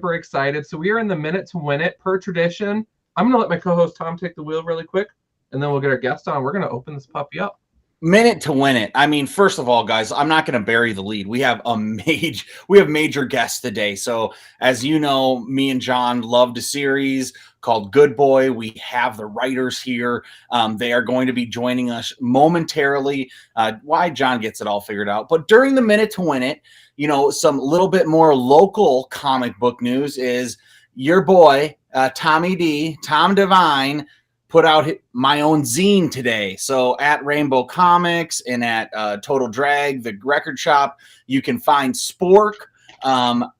super excited. So we are in the minute to win it per tradition. I'm going to let my co-host Tom take the wheel really quick, and then we'll get our guest on. We're going to open this puppy up. Minute to win it. I mean, first of all, guys, I'm not going to bury the lead. We have major guests today. So as you know, me and John loved a series called Good Boy. We have the writers here. They are going to be joining us momentarily. Why John gets it all figured out. But during the minute to win it, you know, some little bit more local comic book news is your boy, Tommy D, Tom Devine, put out my own zine today. So at Rainbow Comics and at Total Drag, the record shop, you can find Spork.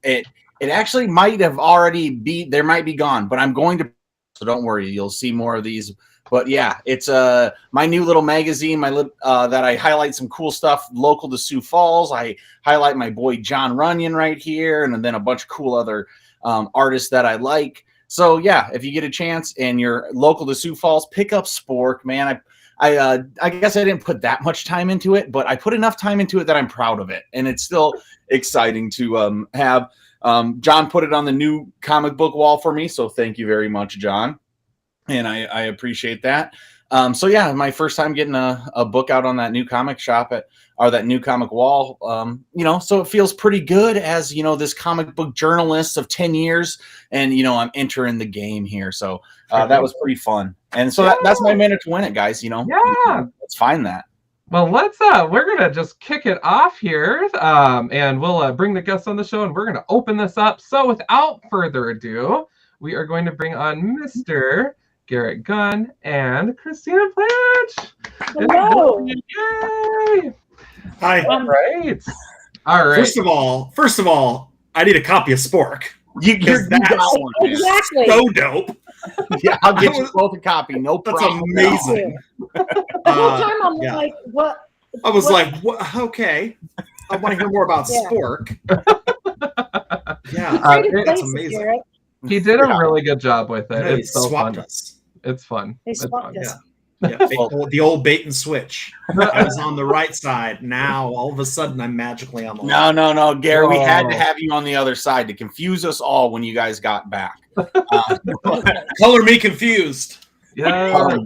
It actually might have already there might be gone, but I'm going to, so don't worry, you'll see more of these. But yeah, it's my new little magazine, that I highlight some cool stuff local to Sioux Falls. I highlight my boy John Runyon right here, and then a bunch of cool other artists that I like. So yeah, if you get a chance and you're local to Sioux Falls, pick up Spork, man. I guess I didn't put that much time into it, but I put enough time into it that I'm proud of it, and it's still exciting to have. John put it on the new comic book wall for me, so thank you very much, John, and I appreciate that. So yeah, my first time getting a book out on that new comic shop or that new comic wall, you know, so it feels pretty good as, you know, this comic book journalist of 10 years and, you know, I'm entering the game here. So that was pretty fun. And so that's my minute to win it, guys, you know. Yeah. Let's find that. Well, we're going to just kick it off here, and we'll bring the guests on the show, and we're going to open this up. So without further ado, we are going to bring on Mr. Garrett Gunn and Christina Blanch. Hello. Yay! Hi. All right. First of all, I need a copy of Spork. Exactly. So dope. Yeah, I'll get you both a copy. No problem. That's amazing. The whole time I'm like, what? I was like, what? Okay. I want to hear more about Spork. Yeah, that's amazing. Garrett. He did a really good job with it. It's so fun. It's fun. They swapped us. Yeah, the old bait and switch. I was on the right side. Now, all of a sudden, I'm magically on the left. No, Gary. We had to have you on the other side to confuse us all when you guys got back. Color me confused. Yeah.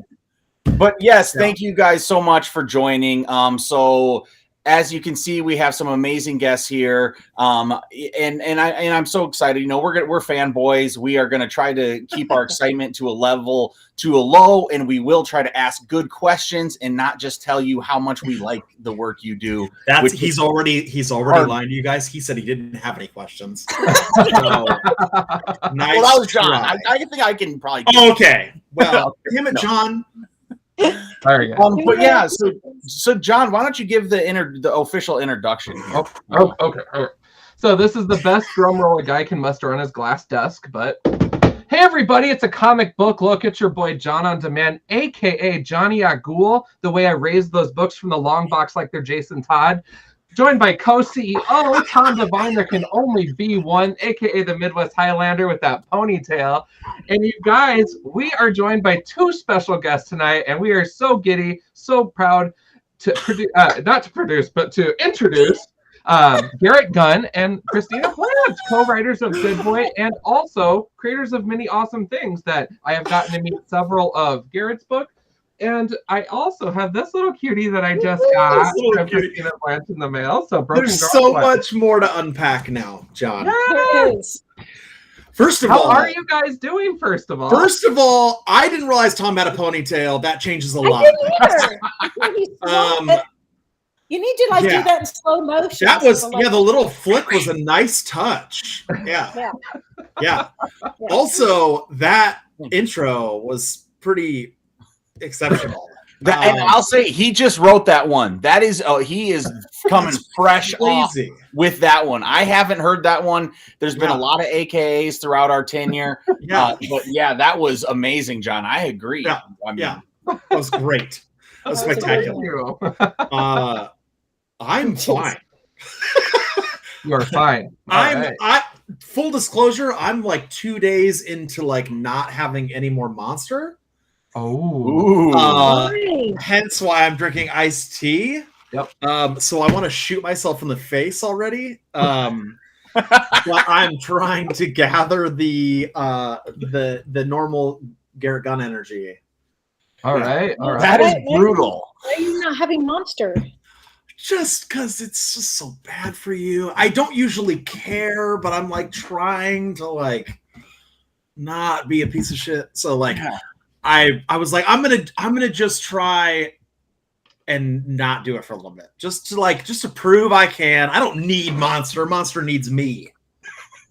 But yes, thank you guys so much for joining. So as you can see, we have some amazing guests here, and I'm so excited. You know, we're fanboys. We are going to try to keep our excitement to a low, and we will try to ask good questions and not just tell you how much we like the work you do. He's already lying to you guys. He said he didn't have any questions. Nice. Well, that was John. I think I can probably. Okay. Well, him and John. There you go. But yeah, so John, why don't you give the official introduction here? Okay. All right. So this is the best drum roll a guy can muster on his glass desk, but hey everybody, it's a comic book look. It's your boy John on Demand, aka Johnny Agul, the way I raised those books from the long box like they're Jason Todd. Joined by co-CEO Tom Devine, there can only be one, aka the Midwest Highlander with that ponytail. And you guys, we are joined by two special guests tonight, and we are so giddy, so proud to introduce Garrett Gunn and Christina Blanch, co-writers of Good Boy and also creators of many awesome things that I have gotten to meet several of Garrett's books. And I also have this little cutie that I just got from Christina Blanch in the mail. So there's so much more to unpack now, John. Yes. First of all, how are you guys doing? First of all, I didn't realize Tom had a ponytail. That changes a lot. You need to do that in slow motion. That was the little flick was a nice touch. Yeah. Also, that intro was pretty exceptional. And I'll say he just wrote that one. That is, he is coming fresh off with that one. I haven't heard that one. There's been a lot of AKAs throughout our tenure. But yeah, that was amazing, John. I agree. Yeah, that was great. That was spectacular. I'm fine. You're fine. Full disclosure, I'm like 2 days into like not having any more Monster. Hence why I'm drinking iced tea. Yep. So I want to shoot myself in the face already. But I'm trying to gather the normal Garrett Gunn energy. All right. That is brutal. Why are you not having Monster? Just because it's just so bad for you. I don't usually care, but I'm like trying to like not be a piece of shit. So like, I was like, I'm gonna just try and not do it for a little bit, just to prove I can. I don't need Monster. Monster needs me.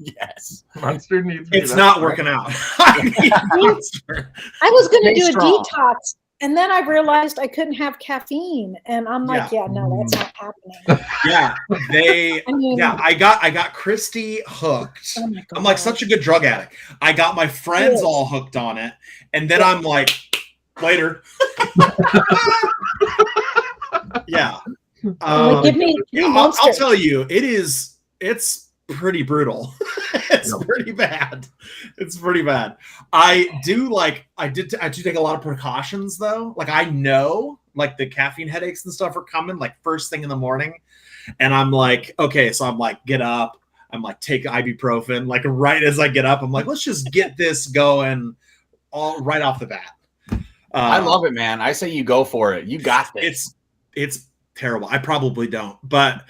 Yes, Monster needs me. It's not working out. I need Monster. I was going to do a strong. detox, and then I realized I couldn't have caffeine, and I'm like, yeah, no, that's not happening. Yeah, I mean, I got Christy hooked. Oh my God. I'm like such a good drug addict. I got my friends all hooked on it, and then I'm like, later. Yeah. give me I'll tell you, it's pretty brutal. It's pretty bad. It's pretty bad. I do take a lot of precautions though. Like I know like the caffeine headaches and stuff are coming like first thing in the morning. And I'm like, okay, so I'm like, get up. I'm like, take ibuprofen. Like right as I get up, I'm like, let's just get this going all right off the bat. I love it, man. I say you go for it. You got this. It's terrible. I probably don't, but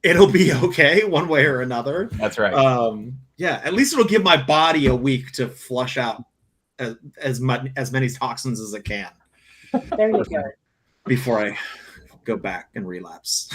it'll be okay one way or another. That's right. Yeah, at least it'll give my body a week to flush out as many toxins as it can. There you go. Before I go back and relapse.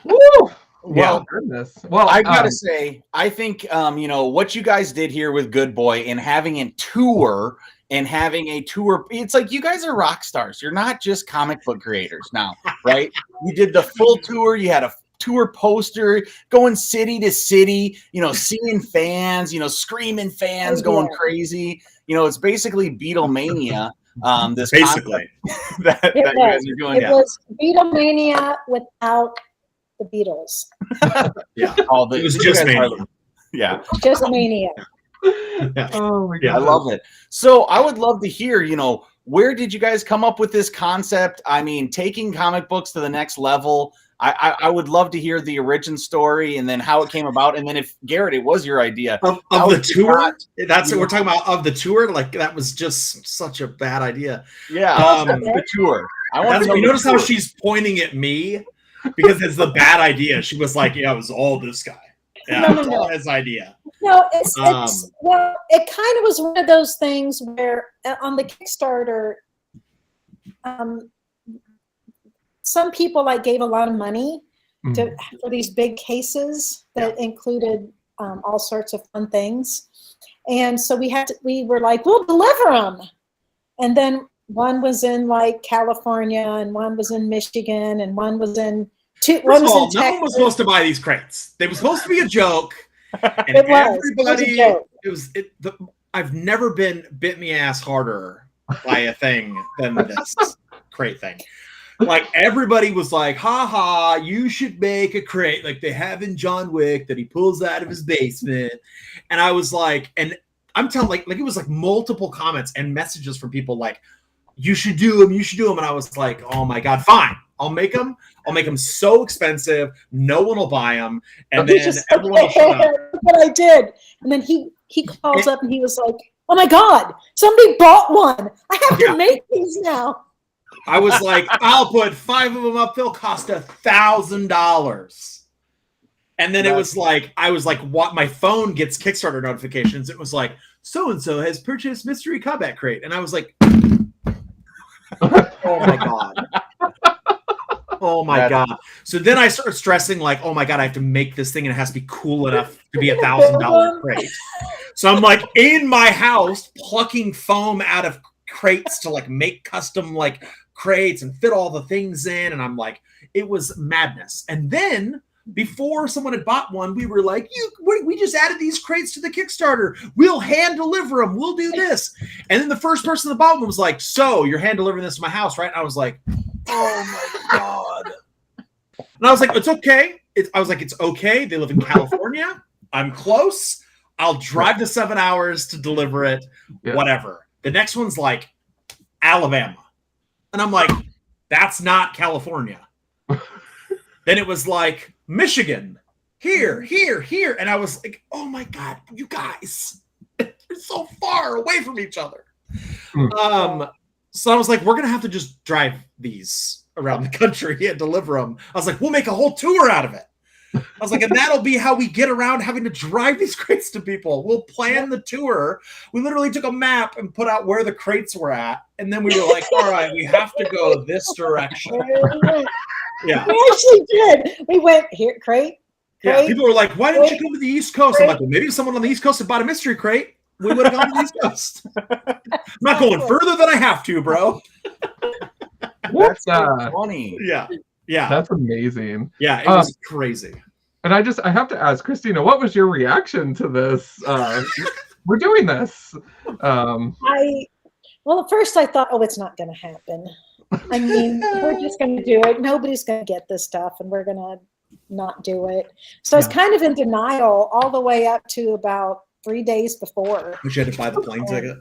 Woo! Well, goodness. Well, I gotta say, I think what you guys did here with Good Boy and having a tour. It's like you guys are rock stars. You're not just comic book creators now, right? You did the full tour. You had a tour poster going city to city, seeing fans, screaming fans going crazy. It's basically Beatlemania. This basically that you guys are doing. It was Beatlemania without the Beatles. Yeah. It was just Mania. Yeah. Just Mania. Yeah. Oh my God. I love it. So I would love to hear, where did you guys come up with this concept? I mean, taking comic books to the next level. I would love to hear the origin story and then how it came about. And then if Garrett, it was your idea of the tour, that's what we're talking about of the tour. Like that was just such a bad idea. Yeah. The tour. I want to notice how she's pointing at me because it's the bad idea. She was like, yeah, it was all this guy. Yeah, it's all his idea. No, it kind of was one of those things where on the Kickstarter, some people gave a lot of money for these big cases that included all sorts of fun things, and so we were like, we'll deliver them, and then one was in California, and one was in Michigan, and one was in no one was supposed to buy these crates. They were supposed to be a joke. And I've never been bit in the ass harder by a thing than this crate thing. Like everybody was like, ha ha, you should make a crate like they have in John Wick that he pulls out of his basement. And I was like, and I'm telling it was like multiple comments and messages from people like, you should do them. And I was like, oh my God, fine. I'll make them so expensive, no one will buy them, and then everyone will shut up. What I did, and then he calls up and he was like, "Oh my God, somebody bought one! I have to make these now." I was like, "I'll put 5 of them up. They'll cost $1,000." And then it was like, I was like, "What?" My phone gets Kickstarter notifications. It was like, "So and so has purchased mystery combat crate," and I was like, "Oh my God." Oh my God. So then I started stressing like, oh my God, I have to make this thing and it has to be cool enough to be $1,000 crate. So I'm like in my house plucking foam out of crates to make custom crates and fit all the things in. And I'm like, it was madness. And then before someone had bought one, we were like, we just added these crates to the Kickstarter. We'll hand deliver them. We'll do this. And then the first person that bought one was like, so you're hand delivering this to my house, right? And I was like, oh my God. And I was like, it's okay. It's okay. They live in California. I'm close. I'll drive to 7 hours to deliver it. Yeah. Whatever. The next one's Alabama. And I'm like, that's not California. Then it was Michigan. here, and I was like, oh my god, you guys, you're so far away from each other. So I was like, we're gonna have to just drive these around the country and deliver them. I was like, we'll make a whole tour out of it. I was like, and that'll be how we get around having to drive these crates to people. We'll plan the tour. We literally took a map and put out where the crates were at, and then we were like, all right, we have to go this direction. Yeah, we actually did. We went here, crate. Yeah, people were like, why didn't you come to the East Coast? I'm like, well, maybe someone on the East Coast had bought a mystery crate. We would have gone to the East Coast. I'm not going further than I have to, bro. That's funny. Yeah. That's amazing. Yeah, it was crazy. And I have to ask, Christina, what was your reaction to this? We're doing this. Well, at first I thought, oh, it's not going to happen. I mean, we're just going to do it. Nobody's going to get this stuff, and we're going to not do it. So I was kind of in denial all the way up to about 3 days before. You had to buy the plane ticket.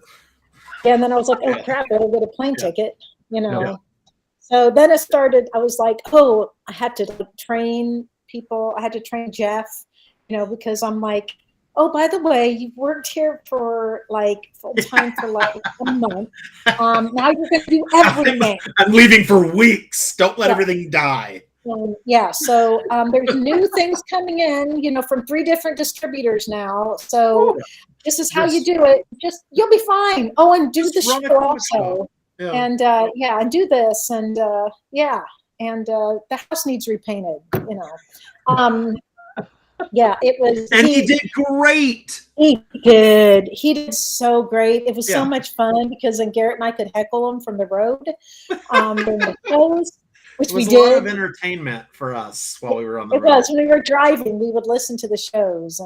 Yeah, and then I was like, oh crap, I'll get a plane ticket, So then it started, I was like, oh, I had to train people. I had to train Jeff, because I'm like, oh, by the way, you've worked here for like full time for like a month. Now you're going to do everything. I'm leaving for weeks. Don't let everything die. So there's new things coming in, from 3 different distributors now. So this is how you do it. You'll be fine. Oh, and do the show also. Yeah. And and do this, and and the house needs repainted. It was. And he did great. He did so great. It was so much fun because then Garrett and I could heckle him from the road during the shows. Which we did. It was a lot of entertainment for us while we were on the road. It was. When we were driving, we would listen to the shows.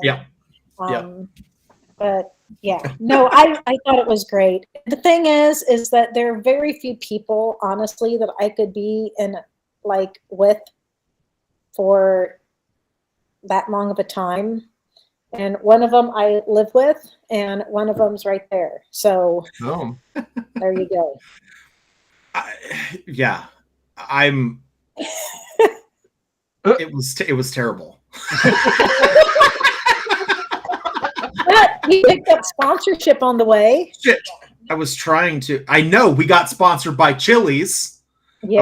And, But no, I thought it was great. The thing is that there are very few people, honestly, that I could be with for that long of a time. And one of them I live with, and one of them's right there. So there you go. It was terrible. But we picked up sponsorship on the way. Shit. I know we got sponsored by Chili's. Yeah. I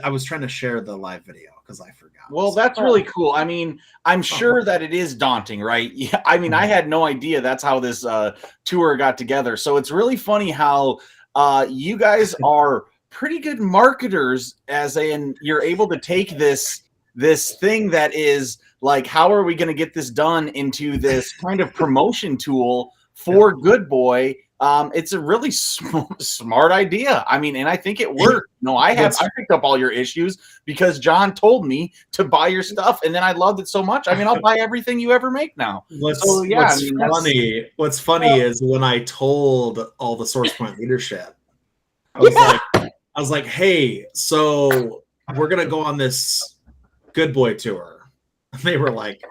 was trying to share the live video because I forgot. Well, that's really cool. I mean, I'm sure that it is daunting, right? Yeah. I mean, I had no idea that's how this tour got together. So it's really funny how you guys are pretty good marketers, as in you're able to take this thing that is like, how are we going to get this done into this kind of promotion tool for Good Boy? It's a really smart idea. I mean, and I think it worked. No, I picked up all your issues because John told me to buy your stuff, and then I loved it so much. I mean, I'll buy everything you ever make now. What's funny is when I told all the Source Point leadership, I was like, hey, so we're gonna go on this Good Boy tour. And they were like,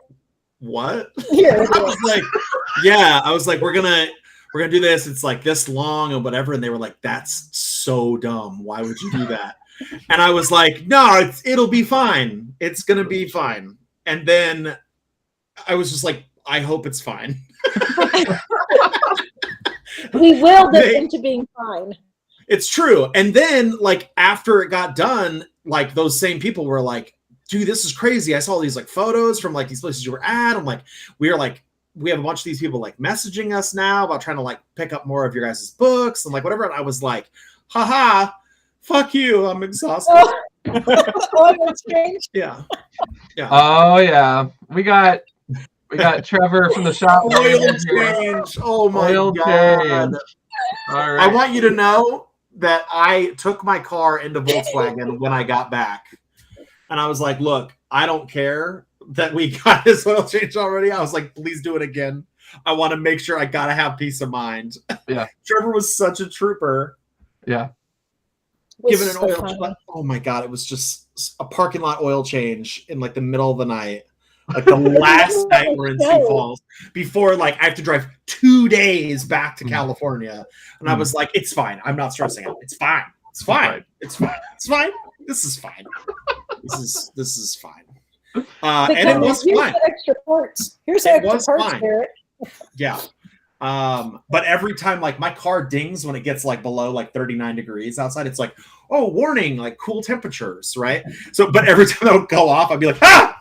what? I was like, we're gonna do this. It's like this long and whatever. And they were like, that's so dumb. Why would you do that? And I was like, no, it'll be fine. It's gonna be fine. And then I was just like, I hope it's fine. We willed it into being fine. It's true. And then, after it got done, those same people were like, dude, this is crazy. I saw these photos from these places you were at. I'm like, we have a bunch of these people messaging us now about trying to pick up more of your guys' books and whatever. And I was like, haha, fuck you. I'm exhausted. That's strange. Yeah. Oh yeah. We got Trevor from the shop. Oil change. Oh my God. All right. I want you to know that I took my car into Volkswagen when I got back. And I was like, look, I don't care that we got his oil change already. I was like, please do it again. I want to make sure I got to have peace of mind. Yeah. Trevor was such a trooper. Yeah. Given an oil change. Oh my God. It was just a parking lot oil change in the middle of the night. The last night we're in Sioux Falls before I have to drive 2 days back to California. And I was like, it's fine. I'm not stressing out. It's fine. It's fine. It's fine. It's fine. This is fine. This is fine. And it was here's fun. the extra parts. Here's the It extra was parts, fun. Garrett. Yeah. But every time like my car dings when it gets like below like 39 degrees outside, it's like, oh, warning, like cool temperatures, right? So, but every time that would go off, I'd be like, ah!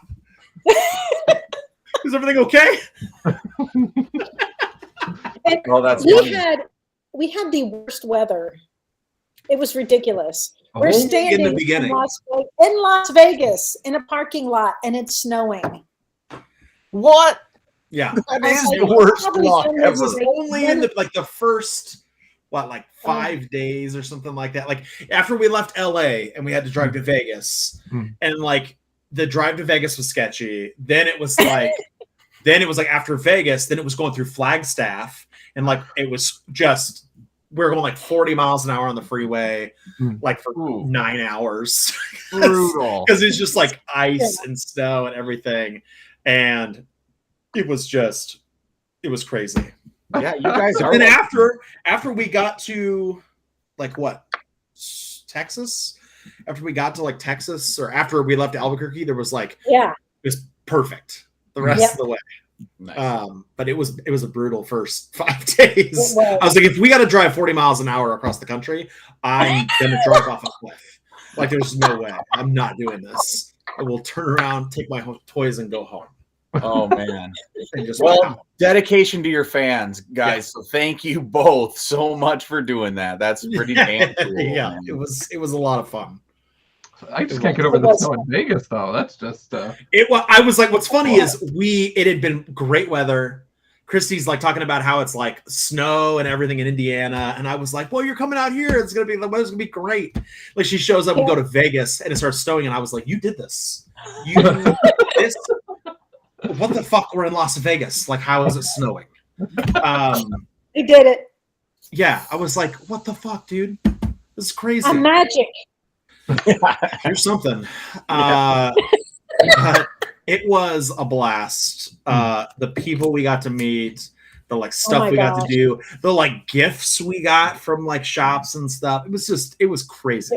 Is everything okay? And Oh, that's we funny. had the worst weather. It was ridiculous. We're Only in the standing beginning. in Las Vegas in a parking lot, and it's snowing. What? Yeah. That I is was the like, worst probably luck shouldn't It have ever. was only in the first, like 5 days or something like that. Like after we left LA and we had to drive to Vegas, and like the drive to Vegas was sketchy. Then it was like, after Vegas, then it was going through Flagstaff, and like it was just we were going like 40 miles an hour on the freeway, like for 9 hours. Brutal. Because it's just like ice and snow and everything, and it was crazy. Yeah, you guys are. And after we got to like what, Texas, after we got to like Texas, or after we left Albuquerque, there was like it was perfect the rest of the way. Nice. But it was a brutal first 5 days. I was like, if we got to drive 40 miles an hour across the country, I'm gonna drive off a cliff. Like there's no way. I'm not doing this. I will turn around, take my toys, and go home. Oh man. And just Well, dedication to your fans, guys. Yeah. So thank you both so much for doing that. That's pretty damn cool. Yeah, man. it was a lot of fun. I just can't get over the snow in Vegas though. That's just I was like, what's funny is it had been great weather. Christy's like talking about how it's like snow and everything in Indiana, and I was like, well, you're coming out here, the weather's gonna be great. Like she shows up, we go to Vegas and it starts snowing, and I was like, you did this. You did this. What the fuck? We're in Las Vegas. Like, how is it snowing? They did it. Yeah, I was like, what the fuck, dude? This is crazy. I'm magic. You're something. But it was a blast. The people we got to meet, the like stuff we got to do, the like gifts we got from like shops and stuff. It was crazy.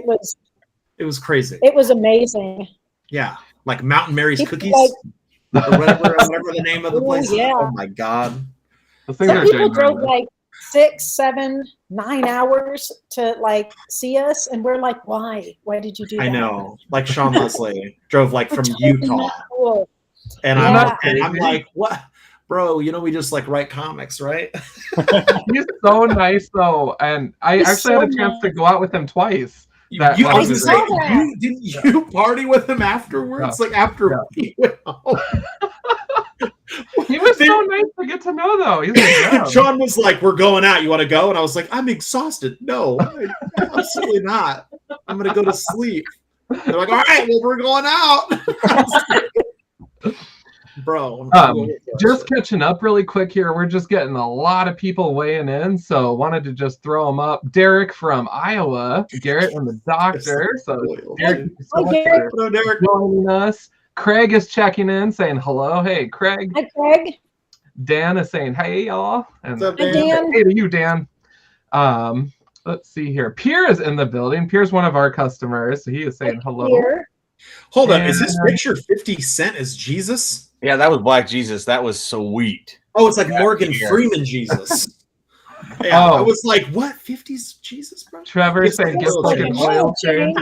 It was crazy. It was amazing. Yeah, like Mountain Mary's cookies. Or whatever the name of the place. Yeah. Oh my god. Some people drove like 6, 7, 9 hours to like see us, and we're like, why? Why did you do that? I know. Like Sean Leslie drove like from Utah. Cool. And I'm like, what? Bro, we just like write comics, right? He's so nice though. And I actually had a chance to go out with him twice. Didn't you party with him afterwards? Like after he went home? He was so nice to get to know, though. He's like, Sean was like, "We're going out. You want to go?" And I was like, "I'm exhausted. No, absolutely not. I'm gonna go to sleep." They're like, "All right, well, we're going out." Bro, just catching up really quick here. We're just getting a lot of people weighing in, so wanted to just throw them up. Derek from Iowa, Garrett and the doctor. So Derek, Derek joining us. Craig is checking in, saying hello. Hey, Craig. Hi, Craig. Dan is saying hey, y'all. And what's up, Dan? Hey to you, Dan. Let's see here. Pierre is in the building. Pierre's one of our customers, so he is saying hello. Pierre. Hold on, is this picture 50 Cent as Jesus? Yeah, that was Black Jesus. That was sweet. Oh, it's like Morgan Freeman Jesus. Yeah, I was like, what? 50s Jesus, bro? Trevor saying get like an oil change.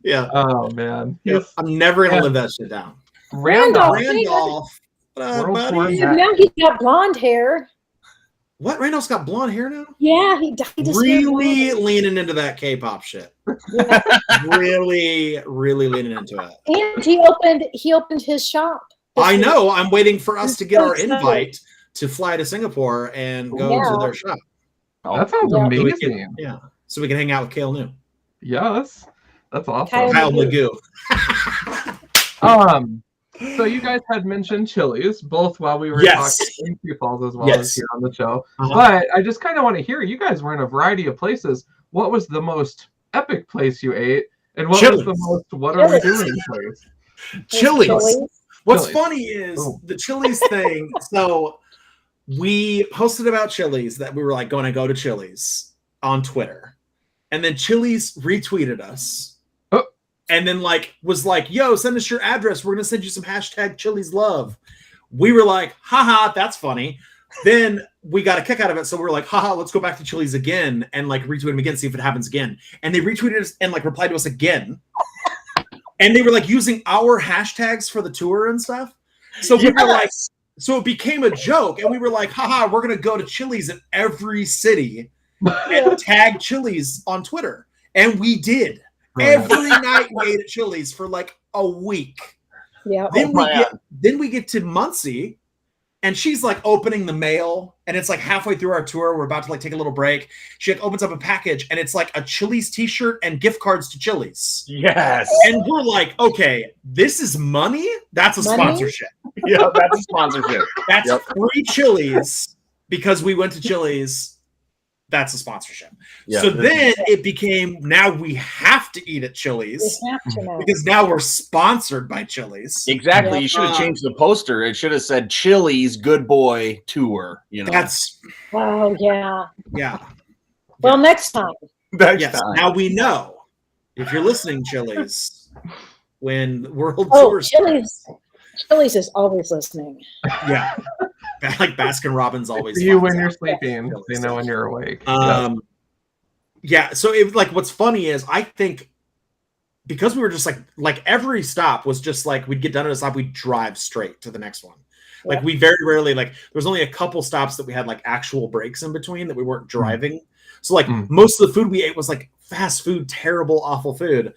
Yeah. Oh man. I'm never gonna live that shit down. Randolph. Buddy. Now he's got blonde hair. What? Randolph's got blonde hair now? Yeah, he dyed his hair Really blonde. leaning into that K-pop shit. Yeah. really leaning into it. And he opened his shop. I know. I'm waiting for us to get our invite to fly to Singapore and go to their shop. That sounds amazing. So we can hang out with Kale New. Yeah, that's awesome. Kyle Magoo. So you guys had mentioned Chili's both while we were talking in Sioux Falls as well as here on the show. But I just kind of want to hear, you guys were in a variety of places. What was the most epic place you ate? And what was the most what are we doing place? Chili's. What's funny is the Chili's thing. So we posted about Chili's that we were like going to go to Chili's on Twitter. And then Chili's retweeted us. and then like was like, yo, send us your address. We're gonna send you some hashtag Chili's love. We were like, haha, that's funny. Then we got a kick out of it. So we were like, haha, let's go back to Chili's again and like retweet them again, see if it happens again. And they retweeted us and like replied to us again. And they were like using our hashtags for the tour and stuff. So we were like, so it became a joke. And we were like, haha, we're going to go to Chili's in every city and tag Chili's on Twitter. And we did. Every night we ate at Chili's for like a week. Yeah. Then we get to Muncie. And she's like opening the mail, and it's like halfway through our tour. We're about to like take a little break. She like opens up a package, and it's like a Chili's t-shirt and gift cards to Chili's. Yes. And we're like, okay, this is money? That's a sponsorship. Yeah, that's a sponsorship. That's free Chili's because we went to Chili's. That's a sponsorship. Yep. So then it became, now we have to eat at Chili's because now we're sponsored by Chili's. Exactly. You should have changed the poster. It should have said Chili's Good Boy Tour. You know. Oh yeah. Yeah. Well, next time. Next time. Now we know. If you're listening, Chili's, when the world tours. Chili's is always listening. Yeah. Like Baskin Robbins always. See you when you're sleeping. They know when you're awake. Yeah. So it like what's funny is I think because we were just like every stop was just like we'd get done at a stop, we'd drive straight to the next one. Like we very rarely like there was only a couple stops that we had like actual breaks in between that we weren't driving. So like most of the food we ate was like fast food, terrible, awful food.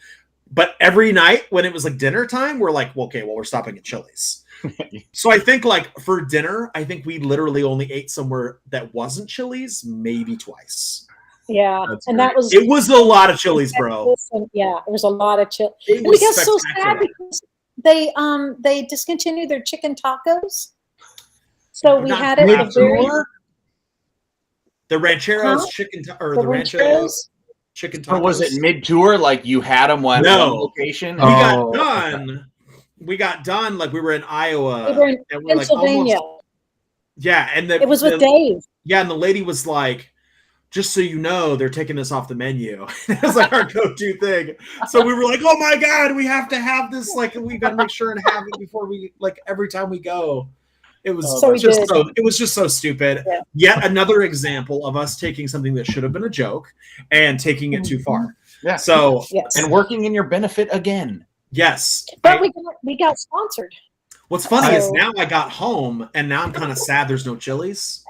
But every night when it was like dinner time, we're like, well, okay, well, we're stopping at Chili's. So I think like for dinner, I think we literally only ate somewhere that wasn't Chili's maybe twice. Yeah. And it was a lot of Chili's, bro. Yeah, it was a lot of Chili's. And we got so sad because they discontinued their chicken tacos. So we had it at the Rancheros chicken or the Rancheros chicken tacos. Or was it mid-tour? Like you had them at one location? We got done like we were in Iowa. We were in Pennsylvania. And it was with Dave. Yeah, and the lady was like, just so you know, they're taking this off the menu. It was like our go-to thing. So we were like, oh my God, we have to have this. Like, we got to make sure and have it before we, like, every time we go. It was it was just so stupid. Yeah. Yet another example of us taking something that should have been a joke and taking it too far. Yeah. So, and working in your benefit again. Yes. But we got sponsored. What's funny is now I got home and now I'm kind of sad there's no Chili's.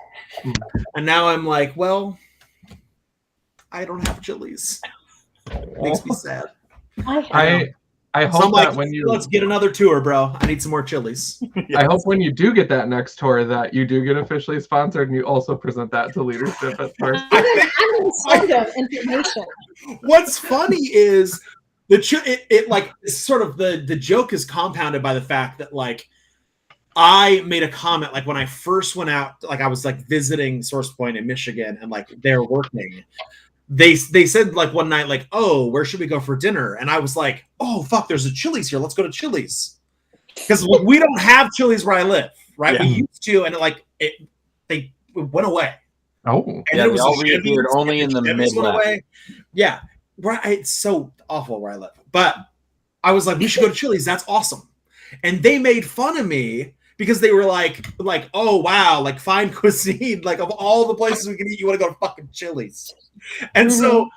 And now I'm like, well, I don't have Chili's. Makes me sad. I hope that when you let's get another tour, bro. I need some more Chili's. Yes. I hope when you do get that next tour that you do get officially sponsored and you also present that to leadership at first. I'm going to send them information. What's funny is it like sort of the joke is compounded by the fact that like I made a comment like when I first went out, like I was like visiting Source Point in Michigan and like they're working. They said like one night like, oh, where should we go for dinner? And I was like, oh fuck, there's a Chili's here. Let's go to Chili's because we don't have Chili's where I live, right? We used to, and they went away. Oh, and it was all reappeared only in the Midwest. Yeah. Right, it's so awful where I live. But I was like, we should go to Chili's. That's awesome. And they made fun of me because they were like, oh wow, like fine cuisine. Like of all the places we can eat, you want to go to fucking Chili's. And so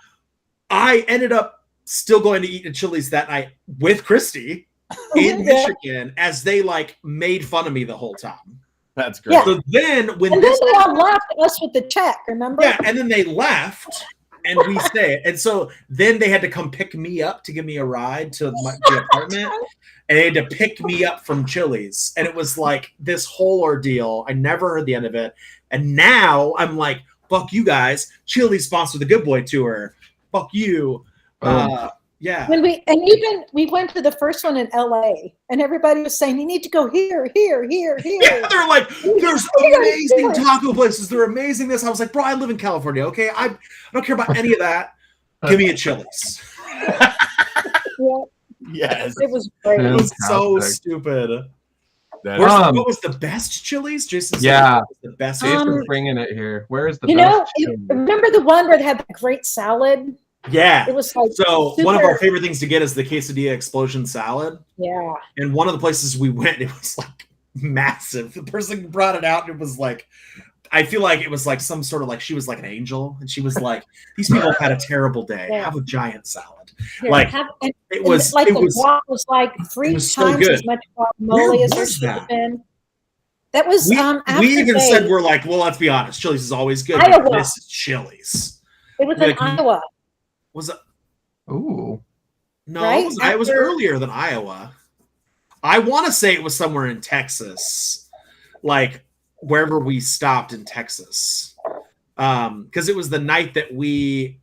I ended up still going to eat at Chili's that night with Christy in Michigan as they like made fun of me the whole time. That's great. Yeah. So then when they all laughed at us with the check, remember? Yeah, and then they left. And we stay. And so then they had to come pick me up to give me a ride to the apartment. And they had to pick me up from Chili's. And it was like this whole ordeal. I never heard the end of it. And now I'm like, fuck you guys. Chili's sponsored the Good Boy Tour. Fuck you. Yeah. When we went to the first one in LA and everybody was saying, you need to go here. Yeah, they're like, there's amazing taco places. They're amazing this. I was like, bro, I live in California. Okay. I don't care about any of that. Give me a Chili's. Yes. It was great. It was so stupid. What was the best Chili's? Jason said the best. Jason's bringing it here. Where is the best Chili's? Remember the one where they had the great salad? Yeah. It was like so super, one of our favorite things to get is the quesadilla explosion salad. Yeah. And one of the places we went, it was like massive. The person who brought it out, it was like, I feel like it was like some sort of like, she was like an angel. And she was like, these people have had a terrible day. Yeah. Have a giant salad. Here, Like, and it was like it the was, guac was like 3 was so times good. as much guacamole as there was should that? have been. That was we after even they, said, we're like, well, let's be honest. Chili's is always good. Iowa. But this is Chili's. it was We're in like, Iowa. Was it? Ooh. No, Right? it was After- earlier than Iowa. I want to say it was somewhere in Texas, like wherever we stopped in Texas. Because it was the night that we.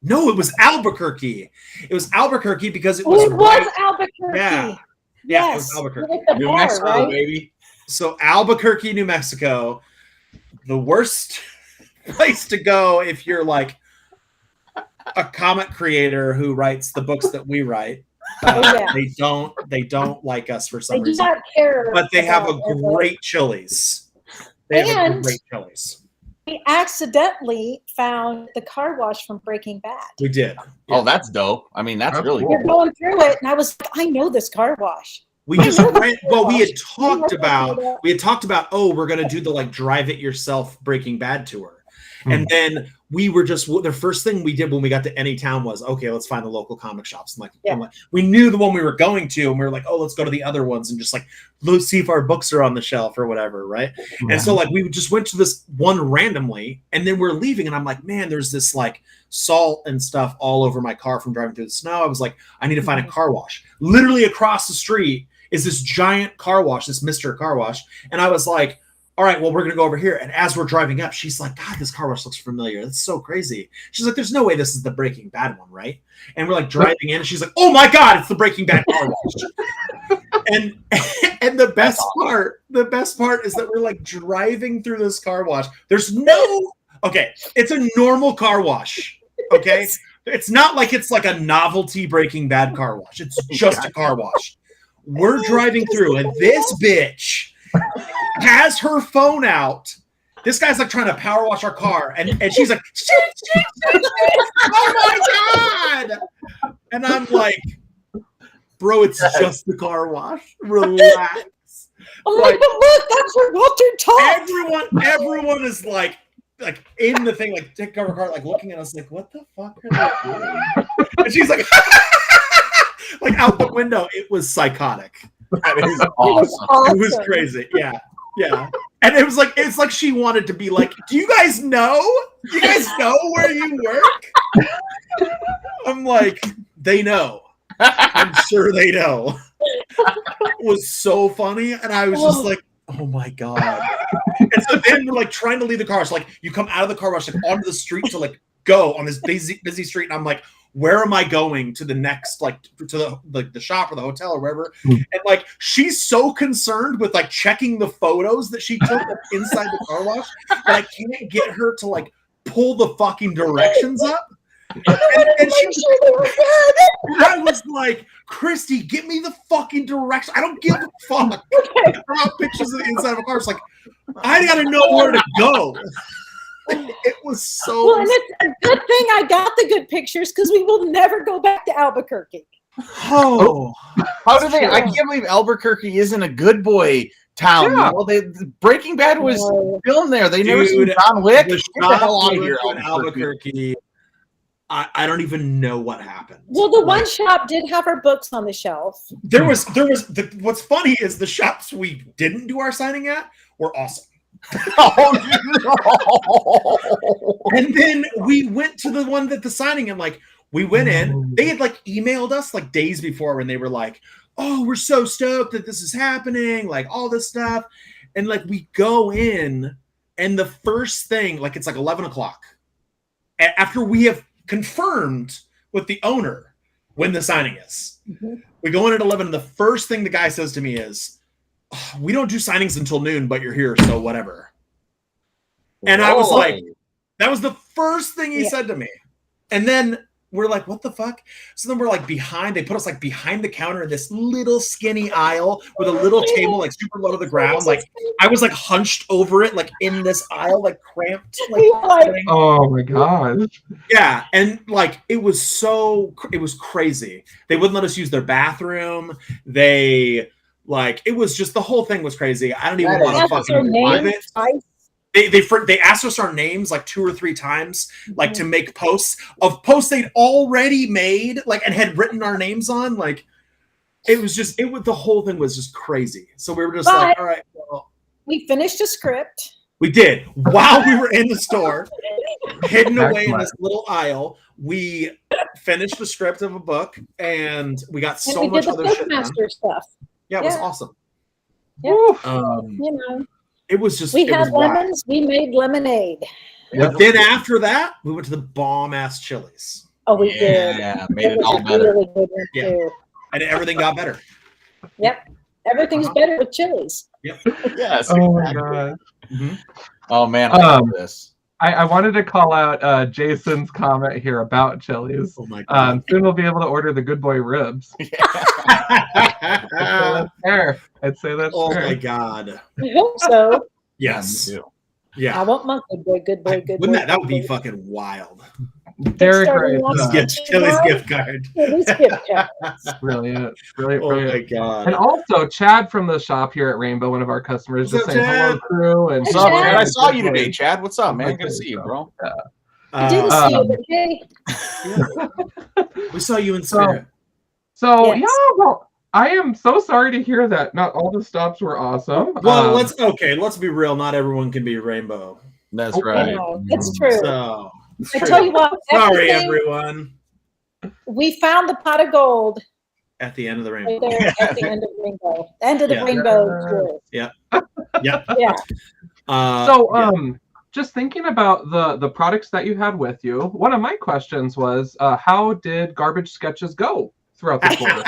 No, it was Albuquerque. It was Albuquerque because it was. It was Albuquerque. Yeah. Yes. It was Albuquerque. With the New bar, Mexico, right? baby. So Albuquerque, New Mexico, the worst place to go if you're like a comic creator who writes the books that we write. Yeah. They don't like us for They some do reason. not care. But they have a about it. great Chili's. They have a And- great Chili's. We accidentally found the car wash from Breaking Bad. We did. Oh, that's dope. I mean, that's That's really cool. We're cool. going through it, and I was like, I know this car wash. We just went. Well, we had talked Yeah. about. Oh, we're gonna do the like drive it yourself Breaking Bad tour, Hmm. and then we were just the first thing we did when we got to any town was okay. Let's find the local comic shops. Yeah. We knew the one we were going to, and we were like, oh, let's go to the other ones and just like let's see if our books are on the shelf or whatever, right? And so like we just went to this one randomly, and then we're leaving, and I'm like, man, there's this like salt and stuff all over my car from driving through the snow. I was like, I need to find a car wash. Literally across the street is this giant car wash, this Mr. Car Wash. And I was like, all right, well, we're going to go over here. And as we're driving up, she's like, God, this car wash looks familiar. That's so crazy. She's like, there's no way this is the Breaking Bad one, right? And we're like driving in, and she's like, oh my God, it's the Breaking Bad car wash. and the best part is that we're like driving through this car wash. There's no, okay, it's a normal car wash. Okay. It's not like it's like a novelty Breaking Bad car wash. It's just a car wash. We're driving through, and this bitch has her phone out. This guy's like trying to power wash our car, and she's like, shit, oh my God. And I'm like, bro, it's just the car wash. Relax. I'm like, but look, that's where Walter talked. Everyone is like in the thing, like take cover car, like looking at us like, what the fuck are they doing? And she's like, like out the window. It was psychotic. That is It was awesome. awesome. It was crazy. Yeah. Yeah. And it's like she wanted to be like, do you guys know? Do you guys know where you work? I'm like, they know. I'm sure they know. It was so funny. And I was just like, oh my God. And so then we're like trying to leave the car wash. Like you come out of the car wash, like onto the street to like go on this busy street. And I'm like, where am I going to the next, like to the shop or the hotel or wherever? And like, she's so concerned with like checking the photos that she took inside the car wash that I can't get her to like pull the fucking directions up. And she I was like, Christy, give me the fucking direction. I don't give a fuck about pictures of the inside of a car. It's like, I gotta know where to go. It was so. Well, and it's a good thing I got the good pictures because we will never go back to Albuquerque. Oh, How do they? I can't believe Albuquerque isn't a good boy town. Yeah. You know, Breaking Bad was No. filmed there. They never seen Dude, John Wick. the Get the hell out of shop here, in Albuquerque. I don't even know what happened. Well, the one Like, shop did have our books on the shelf. there was what's funny is the shops we didn't do our signing at were awesome. Oh, no. And then we went to the one that the signing, and like we went in, they had like emailed us like days before, and they were like, oh, we're so stoked that this is happening, like all this stuff. And like we go in, and the first thing, like it's like 11 o'clock after we have confirmed with the owner when the signing is. We go in at 11, and the first thing the guy says to me is, oh, we don't do signings until noon, but you're here, so whatever. And I was like, that was the first thing he said to me. And then we're like, what the fuck? So then we're like they put us like behind the counter in this little skinny aisle with a little table like super low to the ground. Like I was like hunched over it, like in this aisle, like cramped. Like, oh my god. Yeah, and like it was crazy. They wouldn't let us use their bathroom. It was just the whole thing was crazy. I don't even want to fucking live it. They asked us our names like 2 or 3 times, like to make posts they'd already made, like and had written our names on. Like the whole thing was just crazy. So we were just like, all right, well, we finished a script. We did while we were in the store, hidden away in this little aisle. We finished the script of a book, and we got so much other shit done. Stuff. Yeah, it was awesome. Yeah. It was just. We had lemons. We made lemonade. But then after that, we went to the bomb ass Chili's. Oh, we did. Yeah, made it all better. Really good too. And everything got better. Yep, everything's better with Chili's. Yep. Yes. Oh my exactly. god. Mm-hmm. Oh man, I love this. I wanted to call out Jason's comment here about Chili's. Oh my god. Soon we'll be able to order the Good Boy ribs. I'd say that's oh fair. my god. I hope so. Yes. I want my good boy. Wouldn't that would be fucking wild. Derek Chili's gift card. Brilliant. Oh my god. And also Chad from the shop here at Rainbow, one of our customers, just saying hello crew. And what's up, Chad? I saw you today, Chad. What's up, man? Good to see you, bro. I didn't see you, but hey. We saw you in spirit. So yeah, well, I am so sorry to hear that not all the stops were awesome. Well, let's be real. Not everyone can be Rainbow. That's right. It's true. So, I tell you what. Sorry, everyone. We found the pot of gold at the end of the rainbow. Right there, at the end of the rainbow. End of the rainbow tour. Yeah. Just thinking about the products that you had with you, one of my questions was, how did Garbage Sketches go throughout the tour?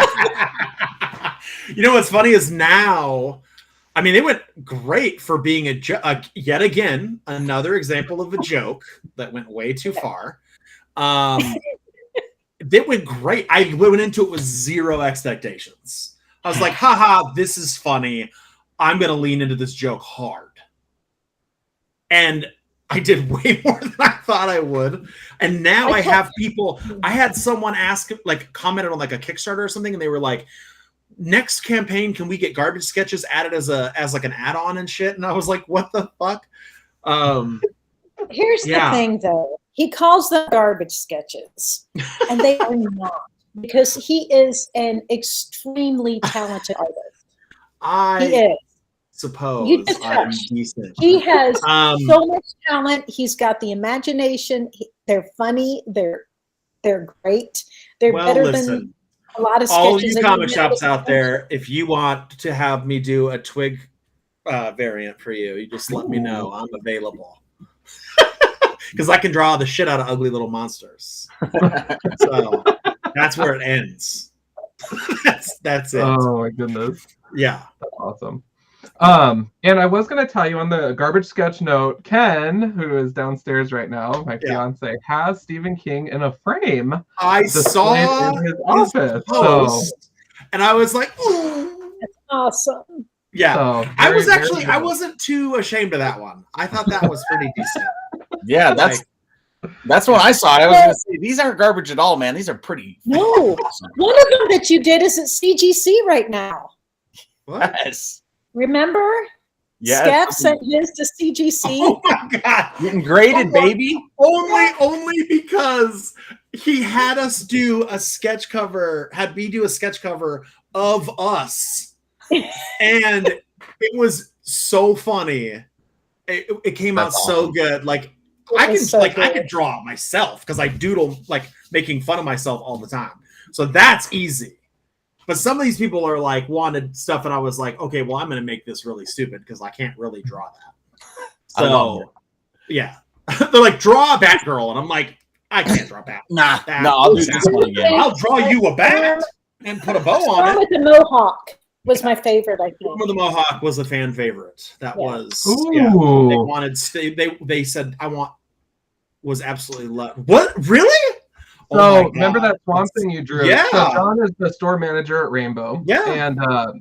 You know what's funny is now, I mean, it went great for being yet again another example of a joke that went way too far. It went great. I went into it with zero expectations. I was like, haha, this is funny. I'm going to lean into this joke hard. And I did way more than I thought I would. And now I have people, I had someone commented on like a Kickstarter or something, and they were like, next campaign, can we get Garbage Sketches added as like an add-on and shit? And I was like, what the fuck? Here's the thing though. He calls them Garbage Sketches, and they are not, because he is an extremely talented artist. He is. Suppose I'm decent. He has so much talent. He's got the imagination. They're funny. They're great. They're better than a lot of sketches. All you comic shops out there, if you want to have me do a twig variant for you, you just let me know. I'm available. Because I can draw the shit out of ugly little monsters. So that's where it ends. that's it. Oh my goodness. Yeah. That's awesome. And I was going to tell you on the Garbage Sketch note, Ken, who is downstairs right now, my fiance, has Stephen King in a frame. I saw in his office. Post, and I was like, ooh. That's awesome. Yeah. So, I wasn't too ashamed of that one. I thought that was pretty decent. Yeah, that's what I saw. I was going to say, these aren't garbage at all, man. These are pretty. No. One of them that you did is at CGC right now. What? Yes. Remember? Yes. Steph sent his to CGC. Oh my god. Getting graded, baby. Only because he had us do a sketch cover, had me do a sketch cover of us. And it was so funny. It came out so good. Like I could draw myself because I doodle like making fun of myself all the time. So that's easy. But some of these people are like wanted stuff, and I was like, okay, well, I'm going to make this really stupid because I can't really draw that. So, yeah, they're like, draw a Batgirl, and I'm like, I can't draw Bat. No, I'll do this one again. I'll draw you a bat and put a bow on it. With the Mohawk was my favorite. I think the Mohawk was a fan favorite. That was Ooh. They wanted they said I want was absolutely loved. What really? So remember that swamp thing you drew? Yeah. So John is the store manager at Rainbow. Yeah. And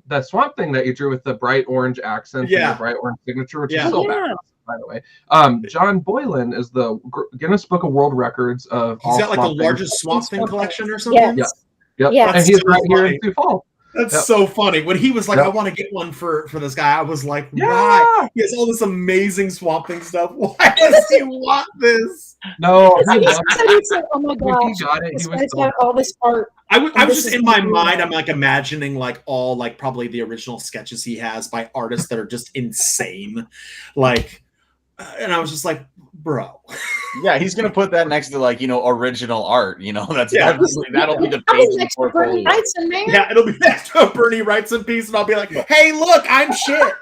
that swamp thing that you drew with the bright orange accents and the bright orange signature, which is so badass, by the way. John Boylan is the Guinness Book of World Records of He's all got like swamp the largest swamp thing collection or something. Yep. Yeah. And he's right here in Sioux Falls. That's so funny. When he was like, I want to get one for this guy, I was like, Yeah. why? He has all this amazing swamp thing stuff. Why does he want this? No, He said, oh my when he gosh, got it, this he was guy's so got all this art. I was this just is in my really mind, nice. I'm like imagining like all like probably the original sketches he has by artists that are just insane. Like, and I was just like, bro. Yeah, he's gonna put that next to like original art. That's that'll be the That page was in next to Bernie portfolio. Wrightson, man. Yeah, it'll be next to a Bernie Wrightson piece, and I'll be like, hey, look, I'm shit.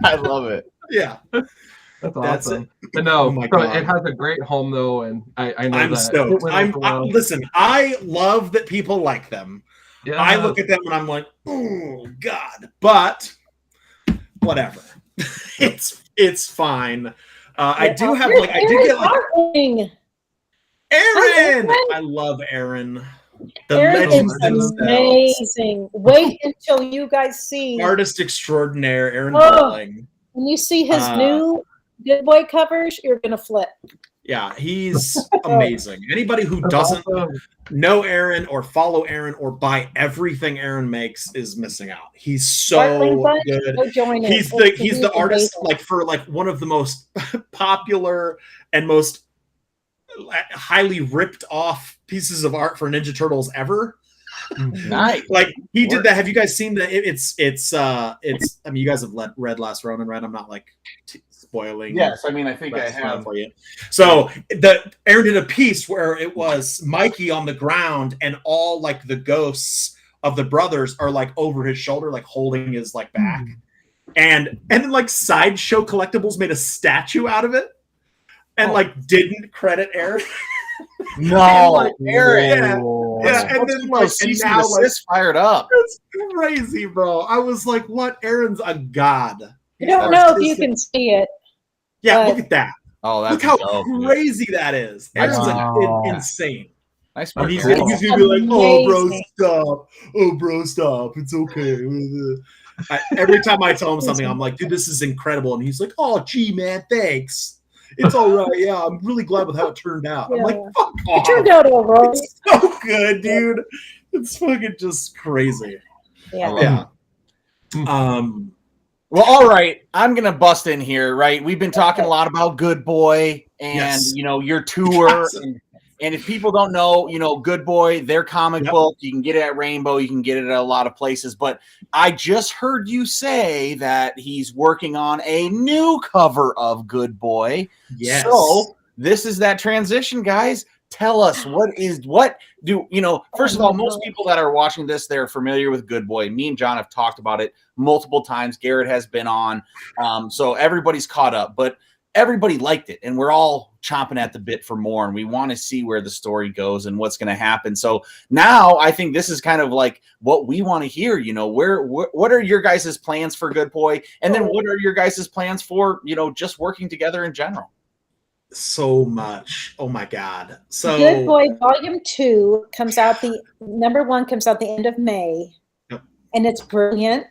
I love it. Yeah. That's That's awesome. But no, Oh my God. it has a great home though, and I know I'm that. stoked. it went well. Listen, I love that people like them. Yeah. I look at them and I'm like, oh God, but whatever. it's fine. I do have like I did get like Aaron. Aaron. Aaron. I love Aaron. The Aaron legend is themselves. amazing. Wait until you guys see Artist extraordinaire, Aaron Oh. Burling. when you see his Uh, new Good Boy covers, you're gonna flip. Yeah, he's amazing. Anybody who doesn't know Aaron or follow Aaron or buy everything Aaron makes is missing out. He's Sparkling so Bunch, good. go join it. He's the artist amazing. like for like one of the most popular and most highly ripped off pieces of art for Ninja Turtles ever. Nice. Like he did that. Have you guys seen that? It's I mean, you guys have read Last Ronin, right? I'm not like spoiling. Yes, I mean I think I That's fine have. for you. So Aaron did a piece where it was Mikey on the ground and all like the ghosts of the brothers are like over his shoulder, like holding his like back. And then like Sideshow Collectibles made a statue out of it and like didn't credit Aaron. No, like, Aaron. Yeah, and then like cease and and now like, desist fired up. it's crazy, bro. I was like, what? Aaron's a god. I don't know if you can see it. Yeah, but- look at that. Oh, that's Look how dope, dude. crazy that is. Aaron's Wow. insane. Nice. And he's Mark. gonna be like, oh, bro, Amazing. stop. Oh, bro, stop. It's okay. Every time I tell him something, I'm like, dude, this is incredible. And he's like, oh, gee, man, thanks. It's all right. Yeah, I'm really glad with how it turned out. I'm like, Yeah. fuck It off. turned out all right. It's so good, dude. It's fucking just crazy. Yeah. Yeah. Well, all right. I'm gonna bust in here, right? We've been talking a lot about Good Boy and Yes. your tour. And if people don't know, Good Boy, their comic Yep. book, you can get it at Rainbow, you can get it at a lot of places. But I just heard you say that he's working on a new cover of Good Boy. Yes. So this is that transition, guys. Tell us first of all, most people that are watching this, they're familiar with Good Boy. Me and John have talked about it multiple times. Garrett has been on. So everybody's caught up, but everybody liked it and we're all chomping at the bit for more. And we want to see where the story goes and what's going to happen. So now I think this is kind of like what we want to hear, what are your guys' plans for Good Boy? And then what are your guys' plans for, just working together in general? So much. Oh my God. So Good Boy Volume 2 comes out number 1 comes out the end of May. Yep. And it's brilliant.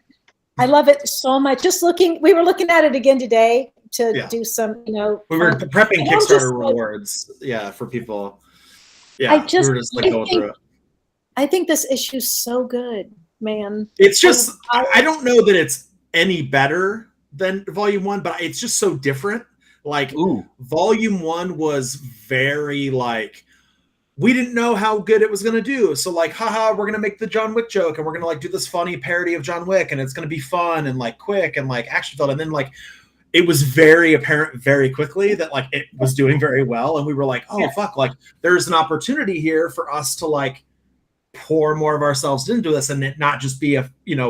I love it so much. We were looking at it again today to do some, we were prepping and I'm just Kickstarter like- rewards. Yeah, for people. Yeah, I just- we were just like I going think- through it. I think this issue's so good, man. It's just I don't know that it's any better than Volume 1, but it's just so different. Like Volume 1 was very like we didn't know how good it was going to do. So like, haha, we're going to make the John Wick joke and we're going to like do this funny parody of John Wick and it's going to be fun and like quick and like action filled. And then like it was very apparent very quickly that like it was doing very well. And we were like, oh fuck, like there's an opportunity here for us to like pour more of ourselves into this and it not just be a,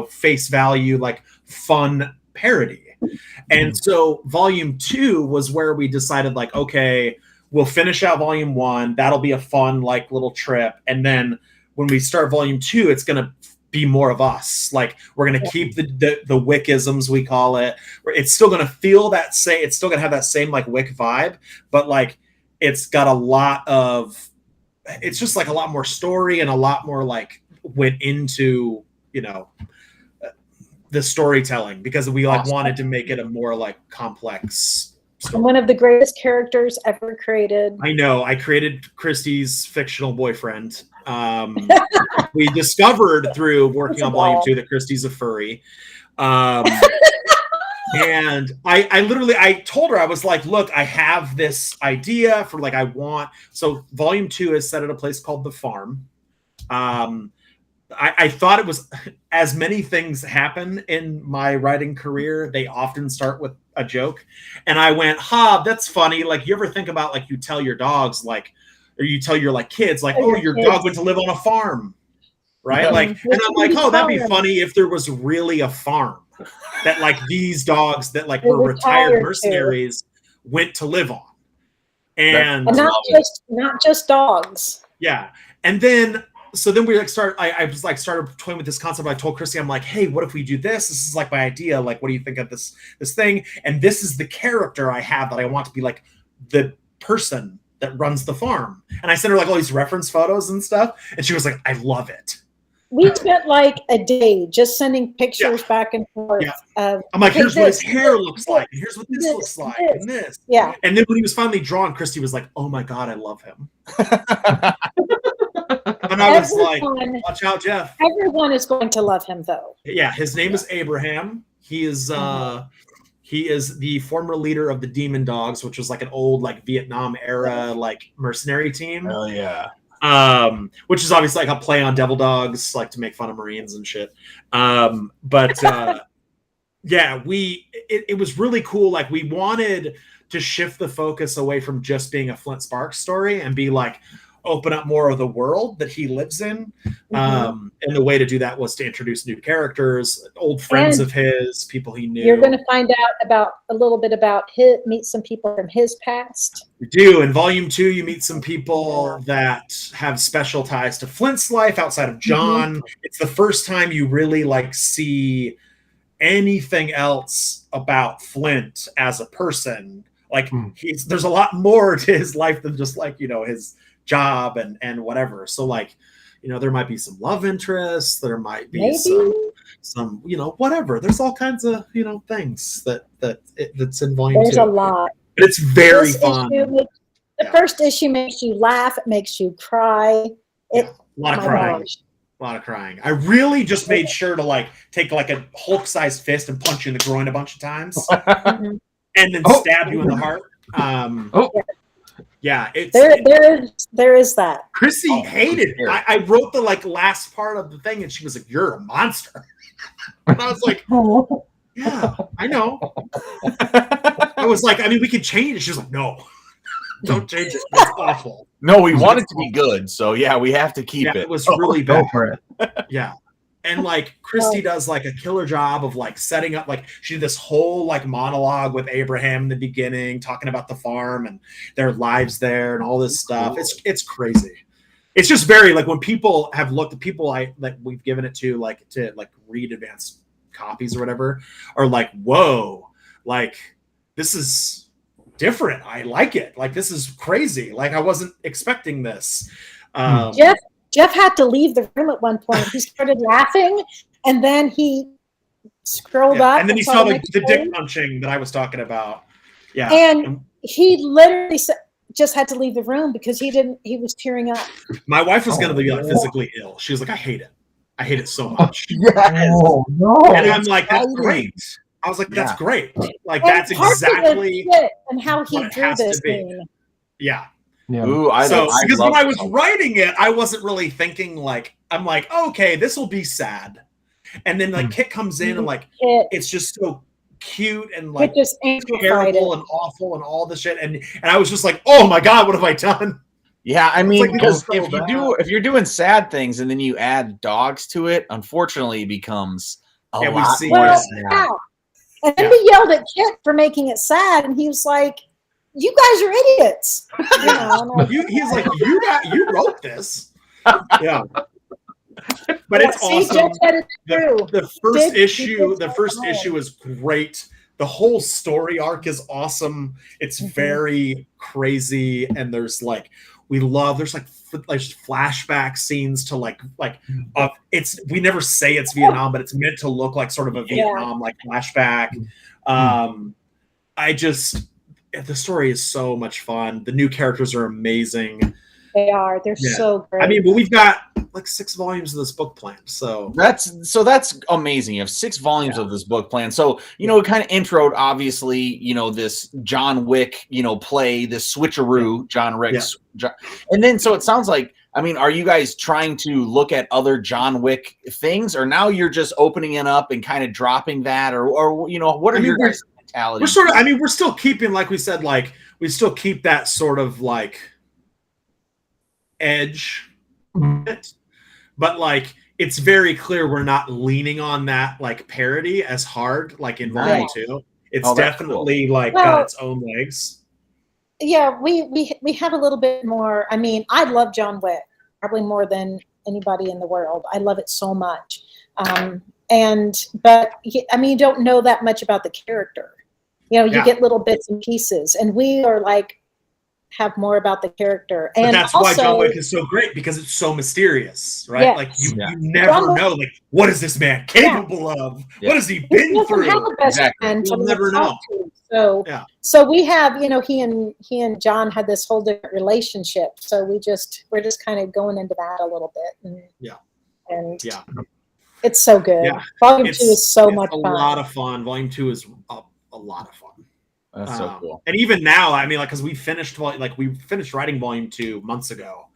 face value, like fun parody. And so Volume 2 was where we decided like, okay, we'll finish out Volume 1. That'll be a fun, like little trip. And then when we start Volume 2, it's going to be more of us. Like we're going to keep the Wickisms, we call it. It's still going to feel that same, it's still going to have that same like Wick vibe, but like it's got a lot of, it's just like a lot more story and a lot more like went into, you know, the storytelling, because we like wanted to make it a more like complex story. One of the greatest characters ever created. I know. I created Christy's fictional boyfriend. We discovered through working on volume 2 that Christy's a furry. And I literally, I told her, I was like, look, I have this idea for like, so volume 2 is set at a place called The Farm. I thought it was, as many things happen in my writing career, they often start with a joke. And I went, that's funny. Like, you ever think about, like, you tell your dogs, like, or you tell your like kids, like, your dog went to live on a farm, right? Like, and I'm like, that'd be funny if there was really a farm that like these dogs that like were retired mercenaries went to live on. And not just dogs. Yeah. And then, so then we like started toying with this concept. I told Christy, I'm like, hey, what if we do this? This is like my idea. Like, what do you think of this thing? And this is the character I have that I want to be like the person that runs the farm. And I sent her like all these reference photos and stuff. And she was like, I love it. We spent like a day just sending pictures back and forth. I'm like, here's what his hair looks like. And here's what this looks like. And this. Yeah. And then when he was finally drawn, Christy was like, oh my God, I love him. And I was like, watch out, Jeff. Everyone is going to love him, though. Yeah, his name is Abraham. He is the former leader of the Demon Dogs, which was like an old like Vietnam era like mercenary team. Oh yeah. Which is obviously like a play on Devil Dogs, like to make fun of Marines and shit. It was really cool. Like, we wanted to shift the focus away from just being a Flint Sparks story and be like, open up more of the world that he lives in. And the way to do that was to introduce new characters, old friends of his, people he knew. You're going to find out a little bit about meet some people from his past. You do. In volume 2, you meet some people that have special ties to Flint's life outside of John. It's the first time you really like see anything else about Flint as a person. Like, there's a lot more to his life than just like, you know, his job and whatever. So like, you know, there might be some love interests, there might be some, you know, whatever. There's all kinds of, you know, things that's in volume 2. There's a lot. But it's very fun. The first issue makes you laugh, it makes you cry. A lot of crying. A lot of crying. I really just made sure to like take like a Hulk-sized fist and punch you in the groin a bunch of times. And then stab you in the heart. Yeah, there is that. Chrissy hated it. I wrote the like last part of the thing, and she was like, "You're a monster," and I was like, "Yeah, I know." I was like, "I mean, we could change it." She was like, "No, don't change it. It's awful." No, we want it to be good, so yeah, we have to keep it. It was really bad. Go for it. Yeah. And like Christy does like a killer job of like setting up, like she did this whole like monologue with Abraham in the beginning, talking about the farm and their lives there and all this stuff. It's crazy. It's just very like when people have looked at people we've given it to read advanced copies or whatever are like, whoa, like this is different. I like it. Like this is crazy. Like I wasn't expecting this. Jeff had to leave the room at one point. He started laughing, and then he scrolled up. And then he saw the dick punching that I was talking about. Yeah. And he literally just had to leave the room because he was tearing up. My wife was going to be like physically ill. She was like, I hate it. I hate it so much. Yes. Oh, no. And I'm like, that's great. I was like, that's great. Like, and that's exactly and how he drew this thing. Yeah. Yeah. Ooh, because when I was writing it, I wasn't really thinking like, I'm like, okay, this will be sad. And then like Kit comes in and like, it's just so cute and like just terrible and awful and all this shit. And I was just like, oh my God, what have I done? Yeah, I mean, because like, if you're doing sad things and then you add dogs to it, unfortunately it becomes a lot more sad. And then we yelled at Kit for making it sad, and he was like, you guys are idiots. You know, he's like, you wrote this. Yeah. But it's awesome. The first issue is great. the whole story arc is awesome. It's very crazy, and there's like there's flashback scenes to it's we never say it's Vietnam, but it's meant to look like sort of a Vietnam like flashback. The story is so much fun. The new characters are amazing. They are. They're so great. I mean, but we've got like 6 volumes of this book planned. So that's amazing. You have 6 volumes of this book planned. So, you know, it kind of introed, obviously, you know, this John Wick, you know, play, this switcheroo, John Wick. And then, so it sounds like, I mean, are you guys trying to look at other John Wick things, or now you're just opening it up and kind of dropping that, or you know, what are your guys' mentality? We're sort of, I mean, we're still keeping, like we said, like we still keep that sort of like edge, but like it's very clear we're not leaning on that like parody as hard like in volume 2. It's definitely cool. Like got its own legs. Yeah, we have a little bit more. I mean, I love John Wick probably more than anybody in the world. I love it so much. But I mean, you don't know that much about the character. You know, you get little bits and pieces, and we are like have more about the character. And but that's also, why John Wick is so great, because it's so mysterious, right? Yes. Like you never know, like, what is this man capable of? What has he been through? Have a best friend You'll never know. So we have, you know, he and John had this whole different relationship. So we're just kind of going into that a little bit. And it's so good. Yeah. Volume 2 is so much fun. A lot of fun. Volume 2 is a lot of fun. That's so cool. And even now, I mean, like, because we finished writing volume 2 months ago,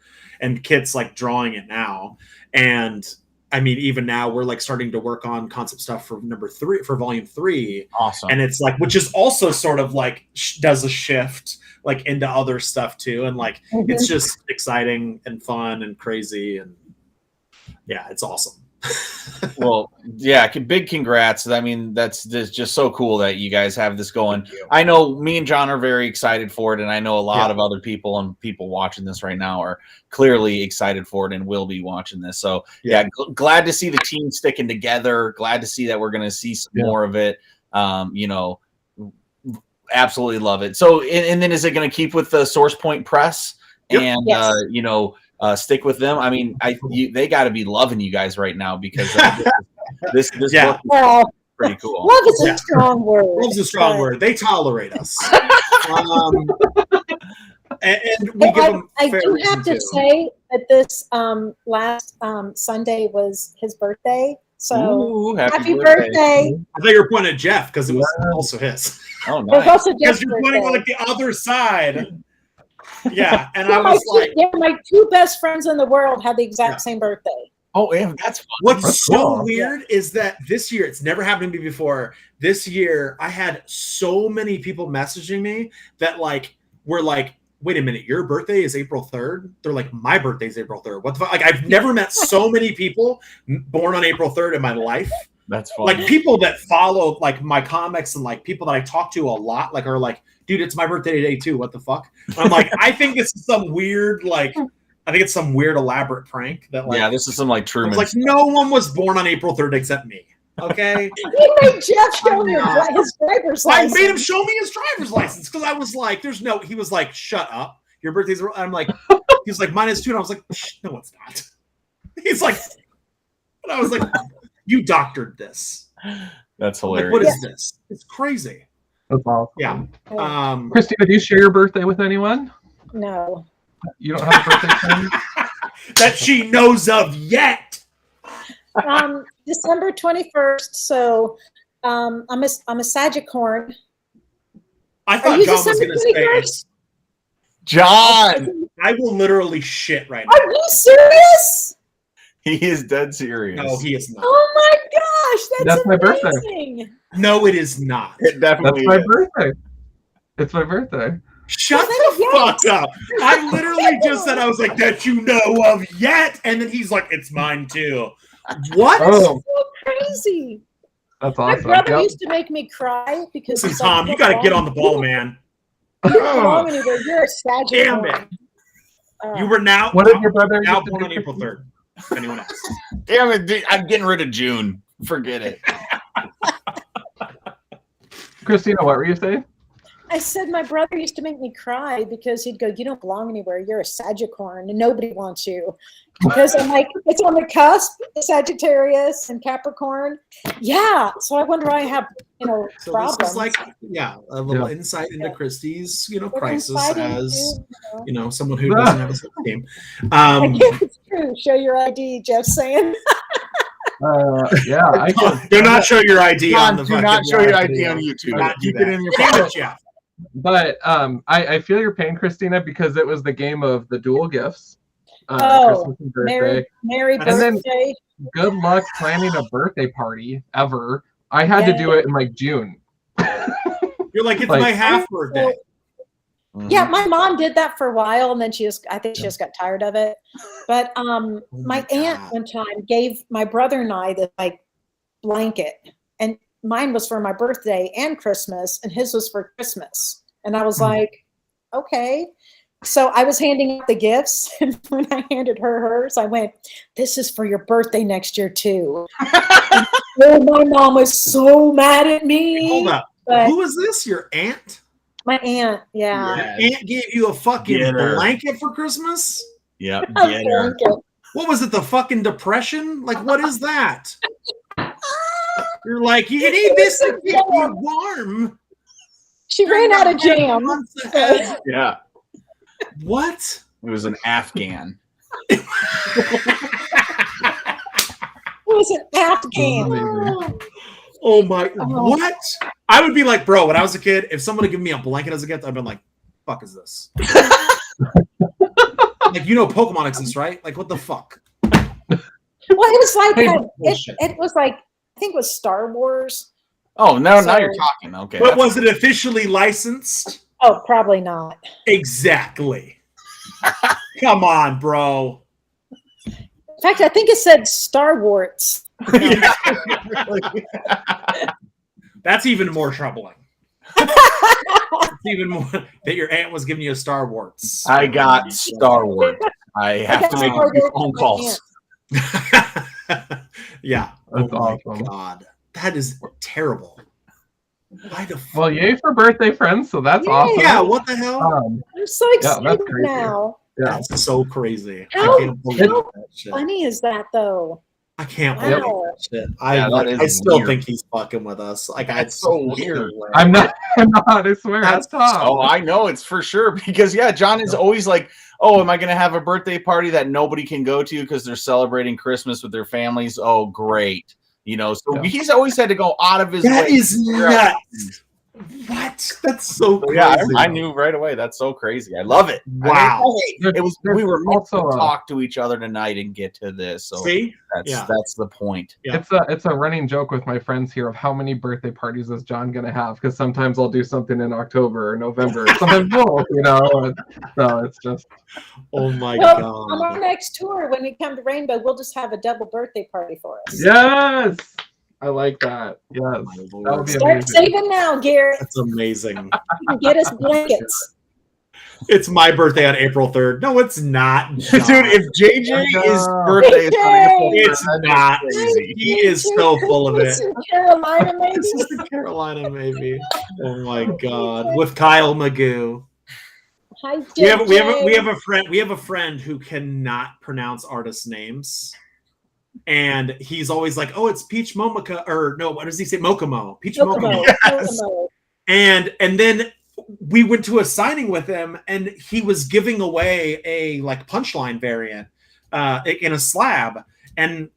and Kit's like drawing it now. And I mean, even now we're like starting to work on concept stuff for volume 3. Awesome. And it's like, which is also sort of like does a shift like into other stuff too. And like, it's just exciting and fun and crazy. And yeah, it's awesome. Well, yeah, big congrats. I mean, that's just so cool that you guys have this going. I know me and John are very excited for it, and I know a lot of other people and people watching this right now are clearly excited for it and will be watching this. So glad to see the team sticking together. Glad to see that we're going to see some more of it. You know, absolutely love it. So, and then is it going to keep with the Source Point Press and you know, stick with them? I mean, they got to be loving you guys right now, because this book is pretty cool. Love is a strong word. Love's a strong word. They tolerate us. And we give them I do have to say that this last Sunday was his birthday. So happy birthday. I think you're pointing at Jeff, because it was also his. Oh, nice. Because you're pointing on like the other side. Yeah, and I was like, my 2 best friends in the world had the exact same birthday. Oh, yeah, that's fun. What's so weird is that this year, it's never happened to me before. This year, I had so many people messaging me that like were like, "Wait a minute, your birthday is April 3rd?" They're like, "My birthday is April 3rd." What the fuck? Like, I've never met so many people born on April 3rd in my life. That's funny. Like people that follow like my comics and like people that I talk to a lot, like are like, "Dude, it's my birthday today too. What the fuck?" And I'm like, I think this is some weird I think it's some weird elaborate prank that like. Yeah, this is some like Truman. Like no one was born on April 3rd except me. Okay. You made Jeff show me his driver's license. I made him show me his driver's license because I was like, he was like, "Shut up. Your birthday's," I'm like, he's like, "Mine is too." And I was like, "No, it's not." He's like, and I was like, "You doctored this." That's hilarious. Like, what is this? It's crazy. That's awesome. Yeah. Christina, do you share your birthday with anyone? No. You don't have a birthday friend? That she knows of yet. December 21st. So I'm a Sagicorn. I thought John was going to say John. I will literally shit right now. Are you serious? He is dead serious. No, he is not. Oh my gosh, that's my birthday. amazing. No, it is not. It definitely That's my birthday. It's my birthday. Shut the fuck up. I literally just said, I was like, "That you know of yet?" And then he's like, "It's mine too." What? So crazy. That's awesome. My brother used to make me cry because Listen, Tom, you got to get on the ball, man. You're a Sagittarius. Damn it. You were now. What did your brother now born on April 3rd? If anyone else. Damn it, dude, I'm getting rid of June. Forget it. Christina, what were you saying? I said my brother used to make me cry because he'd go, "You don't belong anywhere. You're a Sagicorn, and nobody wants you." Because I'm like, it's on the cusp, Sagittarius and Capricorn. Yeah, so I wonder why I have, So problems. this is like, a little insight into Christy's, crisis as, someone who doesn't have a self game. It's true. Show your ID, Jeff's saying. I can. Do not show your ID on the. Do not show your ID on YouTube. Keep it in your pocket, Jeff. But I feel your pain, Christina, because it was the game of the dual gifts. Oh, Christmas and birthday. Merry And then- birthday. Good luck planning a birthday party ever. I had to do it in like June. You're like, it's Like- my half birthday. Yeah, my mom did that for a while, and then I think she just got tired of it. But my aunt God. one time gave my brother and I the blanket, and mine was for my birthday and Christmas, and his was for Christmas. And I was like, okay. So I was handing out the gifts, and when I handed her hers, I went, "This is for your birthday next year too." Oh, my mom was so mad at me. Hold up. But Who is this? Your aunt? my aunt, yeah. Your aunt gave you a fucking Get her. blanket for Christmas? Yep. A Get her. blanket. What was it? The fucking depression? Like, what is that? You're like, you need this to keep you warm. She ran out of jam. Months ahead. Yeah. What? It was an Afghan. It was an Afghan. Oh my! What? I would be like, bro. When I was a kid, if someone had given me a blanket as a gift, I'd been like, "Fuck is this?" Like, Pokemon exists, right? Like, what the fuck? Well, it was like Bullshit. it was like, I think it was Star Wars. Oh no! Now So- you're talking. Okay. But was it officially licensed? Oh, probably not. Exactly. Come on, bro. In fact, I think it said Star Warts. That's even more troubling. It's even more that your aunt was giving you a Star Wars. I got Star Wars. I have to make a few phone calls. Yeah. That's Oh my awesome. God. That is terrible. Why the fuck? Well, yay for birthday friends. So that's awesome. Yeah, what the hell? I'm so that's excited crazy. now. Yeah. That's so crazy. How- I can't believe how that shit. Funny is that though? I can't believe Wow. that shit. Yeah, that is I still weird. think he's fucking with us. Like, That's so weird. I'm not. I swear. That's Tom. Oh, I know it's for sure because John is always like, "Oh, am I going to have a birthday party that nobody can go to because they're celebrating Christmas with their families?" Oh, great. So he's always had to go out of his way. That is to figure out- nuts. What? That's so So, crazy. yeah, I knew right away. That's so crazy. I love it. Wow. It was. We were meant to also talk to each other tonight and get to this. So See? that's the point. Yeah. It's a running joke with my friends here of how many birthday parties is John gonna have? Because sometimes I'll do something in October or November. Sometimes both, So it's just. Oh my Well, God. on our next tour, when we come to Rainbow, we'll just have a double birthday party for us. Yes, I like that. Yes, that would be Start amazing. saving now, Garrett. That's amazing. You can get us blankets. It's my birthday on April 3rd. No, it's not. John. Dude, if JJ's No. birthday is on April It's 3rd, not. crazy. He is so full of it. It's in Carolina, maybe. This is the Carolina, maybe. Oh my God. With Kyle Magoo. Hi, We have JJ. a friend who cannot pronounce artists' names. And he's always like, "Oh, it's Peach Momoka," or no, what does he say? Mokomo. Peach Mokomo. Yes. Kokomo. And then we went to a signing with him, and he was giving away a punchline variant in a slab, and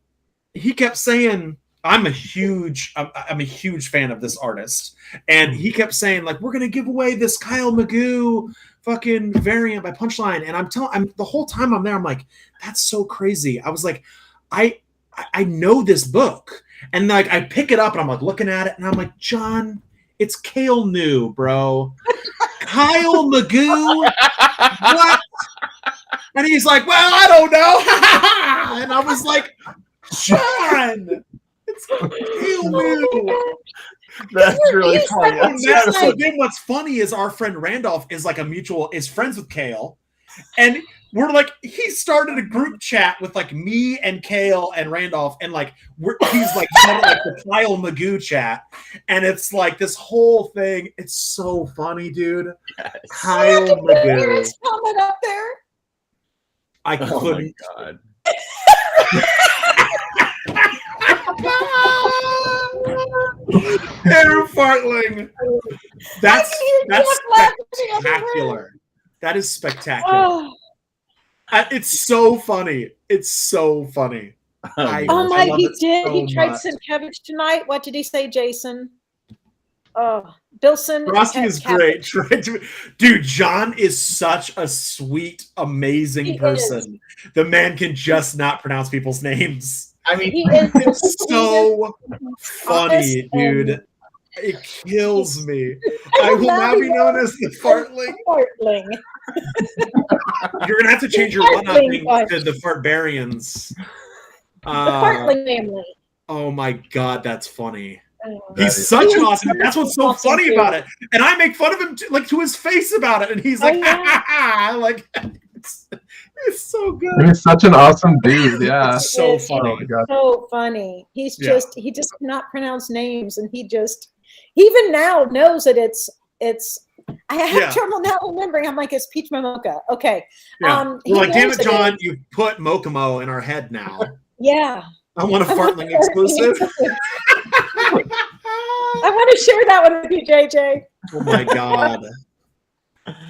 he kept saying, I'm a huge fan of this artist, and he kept saying, like, we're gonna give away this Kyle Magoo fucking variant by Punchline, and I'm the whole time I'm there, I'm like, that's so crazy. I was like, I know this book, and like I pick it up and I'm like looking at it, and I'm like, John, it's Kale New, bro. Kyle Magoo? What? And he's like, well, I don't know. And I was like, John, it's Kale New. That's really funny. And that's like, then what's funny is our friend Randolph is like is friends with Kale. And we're like, he started a group chat with like me and Kale and Randolph, and like he's like started like the Kyle Magoo chat, and it's like this whole thing. It's so funny, dude. Yes. Kyle Magoo. It's coming up there. I Oh couldn't. my God. Aaron Fartling. That's Jeff laughing the other spectacular. That is spectacular. Oh, It's so funny. It's so funny. I my, love he it did. so He tried much. some cabbage tonight. What did he say, Jason? Oh, Bilson. Frosty had is cabbage. great. Dude, John is such a sweet, amazing He person. The man can just not pronounce people's names. I mean, He is It's so funny, honest dude. and- It kills me. I will now be known as the Fartling. Fartling. You're gonna have to change your Fartling one-upping bunch. to the Fartbarians. The Fartling family. Oh my God, that's funny. Oh. He's such He an is awesome. That's what's so awesome, funny dude. about it. And I make fun of him like to his face about it, and he's like, Oh, yeah. ha, ha, ha. Like, it's so good. He's such an awesome dude. Yeah. It's so It's funny. Oh my God. So funny. He Yeah. just cannot pronounce names, and he even now knows that it's. I have Yeah. trouble now remembering. I'm like, it's Peach Momoka. Okay. Yeah. He We're like, damn knows it, John, is. you put Mokomo in our head now. Yeah. I want a Fartling exclusive. I want to share that one with you, JJ. Oh my God.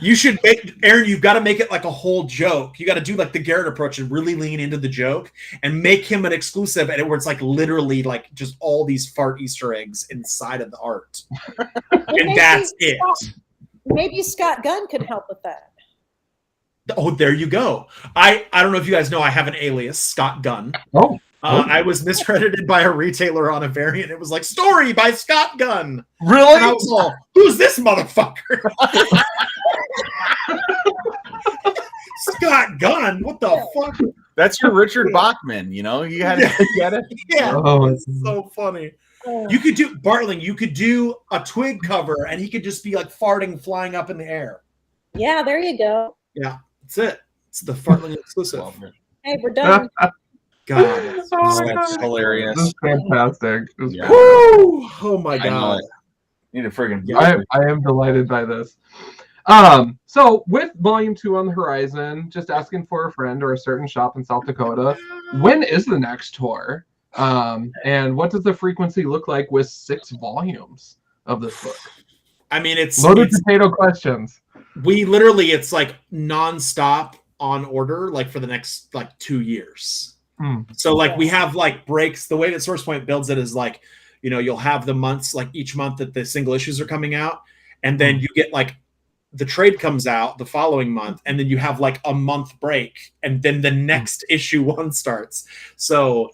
You should make, Aaron, you've got to make it like a whole joke. You got to do like the Garrett approach and really lean into the joke and make him an exclusive, and where it's like literally like just all these fart Easter eggs inside of the art. And that's it. Maybe Scott Gunn could help with that. Oh, there you go. I don't know if you guys know, I have an alias, Scott Gunn. Oh. I was miscredited by a retailer on a variant. It was like, story by Scott Gunn. really? And I was all, who's this motherfucker? Scott Gunn? What the fuck? That's your Richard Bachman, you know? You had to get it. Yeah. Oh, It's so funny. Oh. You could do, Bartling, you could do a twig cover and he could just be like farting flying up in the air. Yeah, there you go. Yeah, that's it. It's the Fartling exclusive. Hey, we're done. God. It's That's hilarious. This is fantastic. This is Yeah. Woo! Oh my I know God. it. Need a friggin' I am delighted by this. So with volume 2 on the horizon, just asking for a friend or a certain shop in South Dakota, when is the next tour? And what does the frequency look like with 6 volumes of this book? I mean, it's Loaded potato questions. we literally, it's like nonstop on order, like for the next like 2 years. So like we have like breaks. The way that Source Point builds it is like, you know, you'll have the months, like each month that the single issues are coming out, and then you get like the trade comes out the following month, and then you have like a month break, and then the next issue 1 starts. So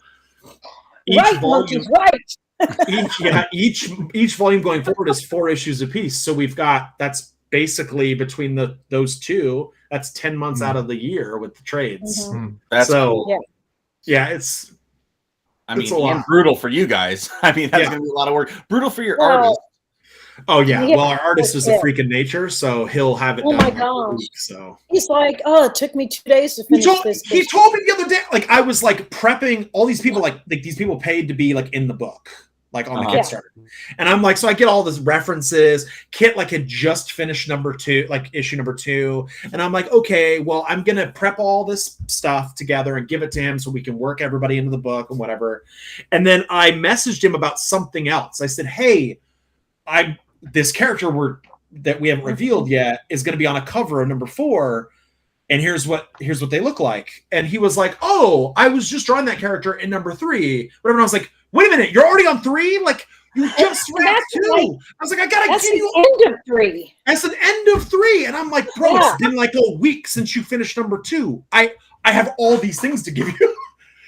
each Right, volume, monkeys, right. each volume going forward is 4 issues apiece. So we've got, that's basically between those 2, that's 10 months out of the year with the trades. That's so cool. yeah, it's I mean, it's a lot. and brutal for you guys. I mean, that's Yeah. going to be a lot of work. Brutal for your Well, artist. Oh yeah. Yeah, Well, our artist is a yeah. freak of nature, so he'll have it Oh done my in like a gosh. week, so He's like, oh, it took me 2 days to he finish told, this. he told me the other day, like I was like prepping all these people, like these people paid to be like in the book, like on the Yeah. Kickstarter. And I'm like, so I get all these references. Kit like had just finished number 2, like issue number 2. And I'm like, okay, well, I'm gonna prep all this stuff together and give it to him so we can work everybody into the book and whatever. And then I messaged him about something else. I said, hey, this character that we haven't revealed yet is going to be on a cover of number 4, and here's what they look like. And he was like, oh, I was just drawing that character in number 3, whatever. And I was like, wait a minute, you're already on 3? Like you just read 2. like- I was like, I gotta That's give the you end of 3. that's an end of 3. And I'm like, bro, Yeah. it's been like a week since you finished number 2. I have all these things to give you.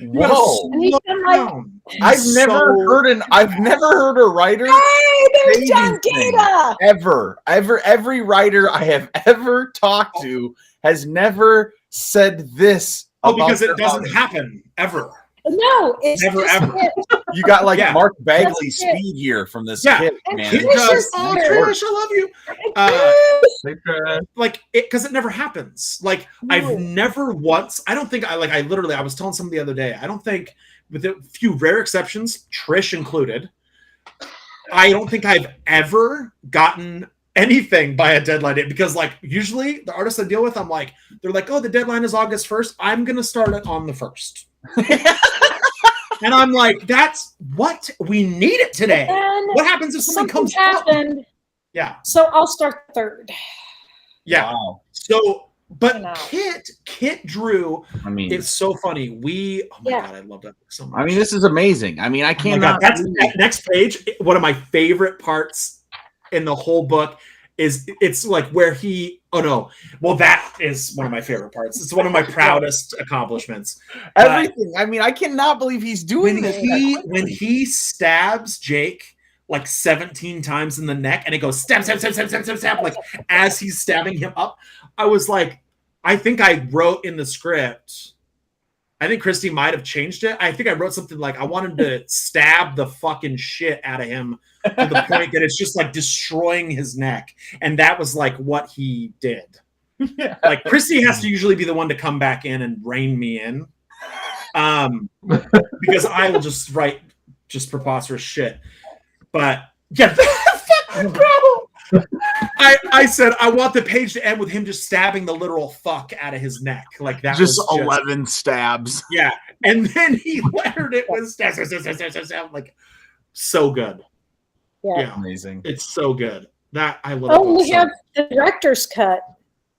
You gotta Whoa. And he's slow been like, down. I've never heard a writer hey, there's say John these things. Data. Every writer I have ever talked to has never said this. Oh, about because their it doesn't artist. happen ever. No, it's Never, just ever. it. You got like Yeah. Mark Bagley That's it. speed here from this Yeah. kid, And man. Kid Trish does. is Oh, there. Trish, I love you. Hey, Chris. Like it, because it never happens. Like No. I've never once. I don't think I literally. I was telling someone the other day. I don't think, with a few rare exceptions, Trish included, I don't think I've ever gotten anything by a deadline date, because like usually the artists I deal with, I'm like, they're like, oh, the deadline is August 1st. I'm gonna start it on the 1st. And I'm like, that's what we need it today. And What happens if something something comes up? happened, Yeah. so I'll start third. Yeah. Wow. So, but You know. Kit Drew, I mean, it's so funny. Oh my Yeah. God, I love that book so much. I mean, this is amazing. I mean, I Oh my cannot. God, that's that next page. One of my favorite parts in the whole book is it's like where he. Oh no, well that is one of my favorite parts. It's one of my proudest accomplishments. Everything. I mean, I cannot believe he's doing When this. when he stabs Jake like 17 times in the neck, and it goes stab, stab, stab, stab, stab, stab, stab, like as he's stabbing him up, I was like, I think I wrote in the script. I think Christy might have changed it. I think I wrote something like, I wanted to stab the fucking shit out of him to the point that it's just like destroying his neck. And that was like what he did. Yeah. Like Christy has to usually be the one to come back in and rein me in. Because I will just write just preposterous shit. But yeah, fucking bro. I said I want the page to end with him just stabbing the literal fuck out of his neck. Like that Just was 11 stabs. Yeah. And then he lettered it with stab, stab, stab, stab, stab, stab, like so good. Yeah. Yeah. Amazing. It's so good. That I love. Oh, it we so have the director's cut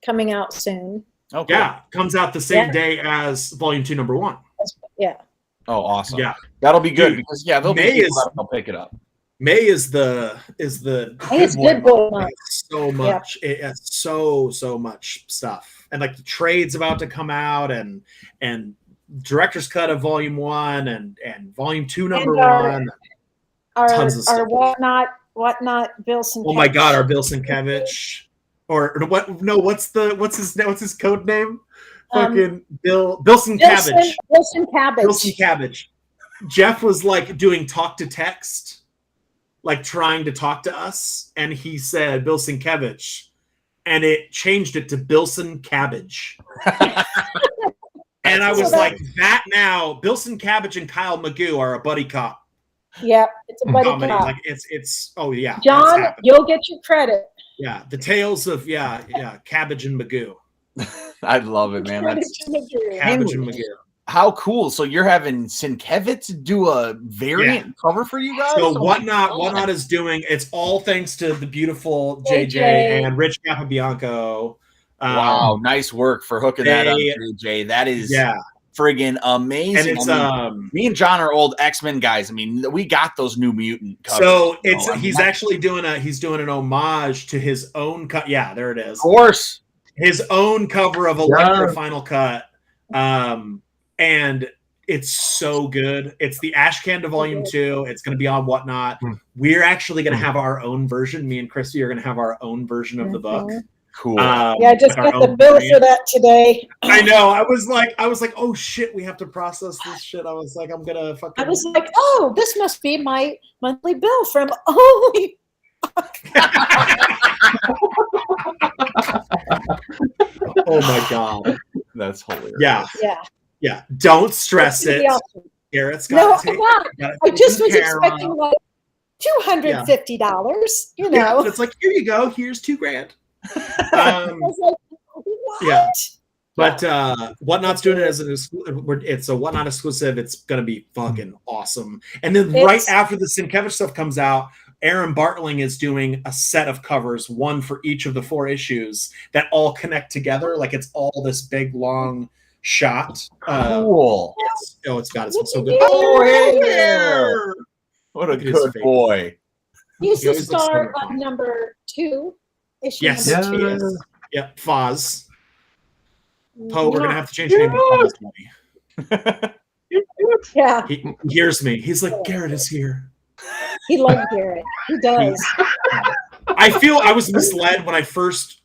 coming out soon. Oh, cool. Yeah, comes out the same Yeah. day as Volume 2, Number 1. Yeah. Oh, awesome. Yeah, That'll be good Dude, because there'll be May people is- that'll pick it up. May is the May is good boy month. So much, it has so much stuff, and like the trade's about to come out, and director's cut of Volume 1 and Volume 2, Number And 1. Tons of Our stuff. whatnot Bill Sienkiewicz. Oh my God, our Bill Sienkiewicz, or what? No, what's his code name? Fucking Bill Sienkiewicz. Wilson Cabbage. Wilson Cabbage. Jeff was like doing talk to text, like trying to talk to us, and he said Bill Sienkiewicz, and it changed it to Bilson Cabbage. And I was like, that now, Bilson Cabbage and Kyle Magoo are a buddy cop Yep, it's a buddy comedy. cop. Like it's oh yeah. that's John, happening. you'll get your credit. Yeah, the tales of Cabbage and Magoo. I love it, man. That's Cabbage and Magoo. how cool. So you're having Sienkiewicz do a variant cover for you guys? So Oh, Whatnot is doing, it's all thanks to the beautiful JJ and Rich Capabianco. Wow, nice work for hooking that up, they- JJ. That is Yeah. friggin' amazing. And it's I mean, me and John are old X-Men guys. I mean, we got those New Mutant covers. so you know? I mean, he's that's- actually doing an homage to his own cut. Yeah, there it is. of course. His own cover of Electra Final Cut. And it's so good. It's the Ashcan to Volume 2. It's going to be on Whatnot. We're actually going to have our own version. Me and Christy are going to have our own version of the book. Cool. Yeah, I just with our got the own bill brand. for that today. I know. I was like, oh shit, we have to process this shit. I was like, I'm gonna fucking. I was like, oh, this must be my monthly bill from Holy. Oh my god. That's hilarious. Yeah, Yeah. yeah. Don't stress It's it. gonna be awesome. Garrett's No, got to I'm not. gotta I take just some was care of. expecting like $250. You Yeah, know. it's like, here you go. Here's $2,000. I was like, what? Yeah. But Whatnot's doing it as an exclusive. It's a Whatnot exclusive. It's gonna be fucking awesome. And then right It's- after the Sienkiewicz stuff comes out, Aaron Bartling is doing a set of covers, one for each of the 4 issues that all connect together. Like it's all this big long shot. Cool. It's got it's so good. Oh, hey there. What a Look at his good face. boy. He's He the always looks star so of number 2. Issue Yes, number he 2. is. Yep, Foz. Poe, we're gonna have to change your name to Yes. Foz, buddy. Yeah, He hears me. He's like, Garrett is here. he loves Garrett. He does. I feel I was misled when I first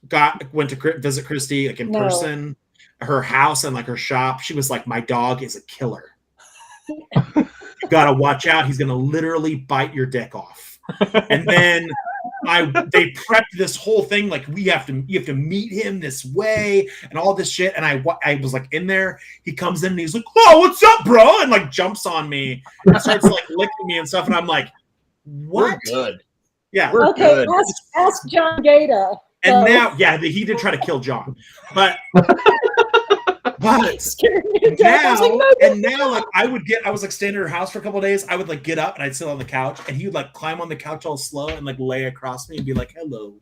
went to visit Christy, like in No. person, her house and like her shop. She was like, my dog is a killer. gotta watch out. He's gonna literally bite your dick off. And then they prepped this whole thing like you have to meet him this way and all this shit. And I was like in there. He comes in and he's like, "Oh, what's up, bro?" And like jumps on me and starts like licking me and stuff. And I'm like, "What?" We're good. Yeah. We're good. Ask John Gata. And now, yeah, he did try to kill John, but now, like I was like standing at her house for a couple of days. I would like get up and I'd sit on the couch, and he would like climb on the couch all slow and like lay across me and be like, "Hello,"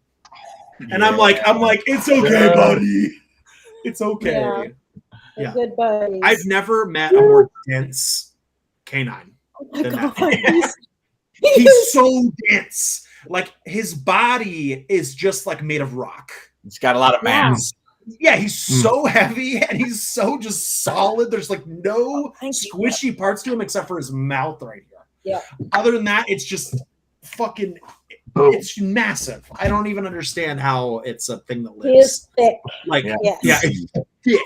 and I'm like, "It's okay, buddy. It's okay." Yeah. Good buddies. I've never met a more dense canine. Oh my than God. that. He's so dense. Like his body is just like made of rock. It's got a lot of mass. Yeah, he's so heavy and he's so just solid. There's like no squishy parts to him except for his mouth right here. Yeah. Other than that, it's just fucking. It's massive. I don't even understand how it's a thing that lives. He is thick. Like, yes. yeah, it's thick.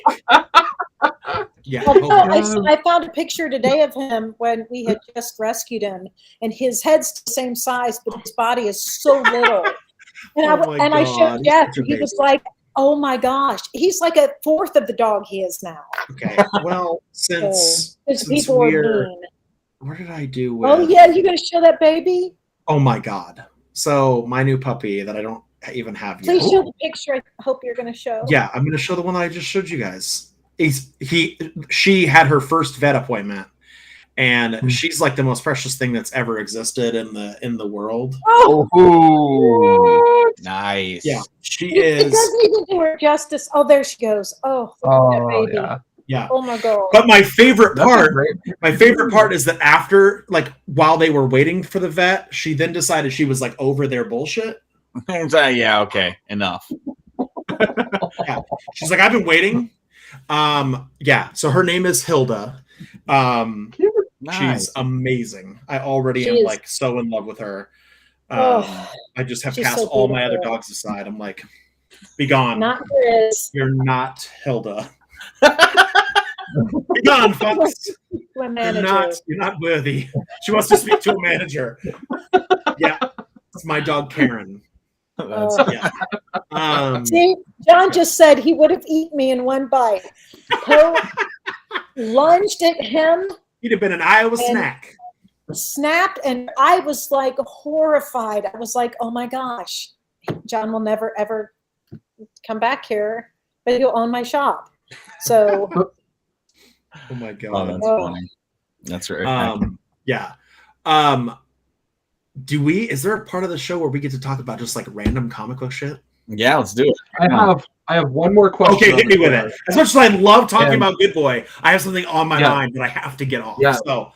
Yeah. I found a picture today of him when we had just rescued him, and his head's the same size, but his body is so little. And I showed Jeff, and he was like, "Oh my gosh, he's like a fourth of the dog he is now." Okay. Well, since people are mean. What did I do with? Oh yeah, you gonna show that baby? Oh my God. So my new puppy that I don't even have yet. Please show the picture. I hope you're gonna show. Yeah, I'm gonna show the one that I just showed you guys. She had her first vet appointment, and she's like the most precious thing that's ever existed in the world. Oh, nice. Yeah, she is. It doesn't even do her justice. Oh, there she goes. Oh, baby. Yeah. Oh my God. But my favorite part is that after, like, while they were waiting for the vet, she then decided she was like over their bullshit. Yeah. Okay. Enough. Yeah. She's like, "I've been waiting." Yeah. So her name is Hilda. She's amazing. I already am like so in love with her. I just have cast all my other dogs aside. I'm like, "Be gone. Not Chris. You're not Hilda. Be gone, fucks. You're not worthy." She wants to speak to a manager. Yeah. It's my dog Karen. See, John just said he would have eaten me in one bite. Poe lunged at him. He'd have been an Iowa snack. Snapped, and I was like horrified. I was like, "Oh my gosh, John will never ever come back here, but he'll own my shop." So. Oh my God. Oh, that's funny. That's right. Yeah. Is there a part of the show where we get to talk about just like random comic book shit? Yeah, let's do it. I have one more question. Okay, hit me with it. As much as I love talking about Good Boy, I have something on my mind that I have to get off. Yes. So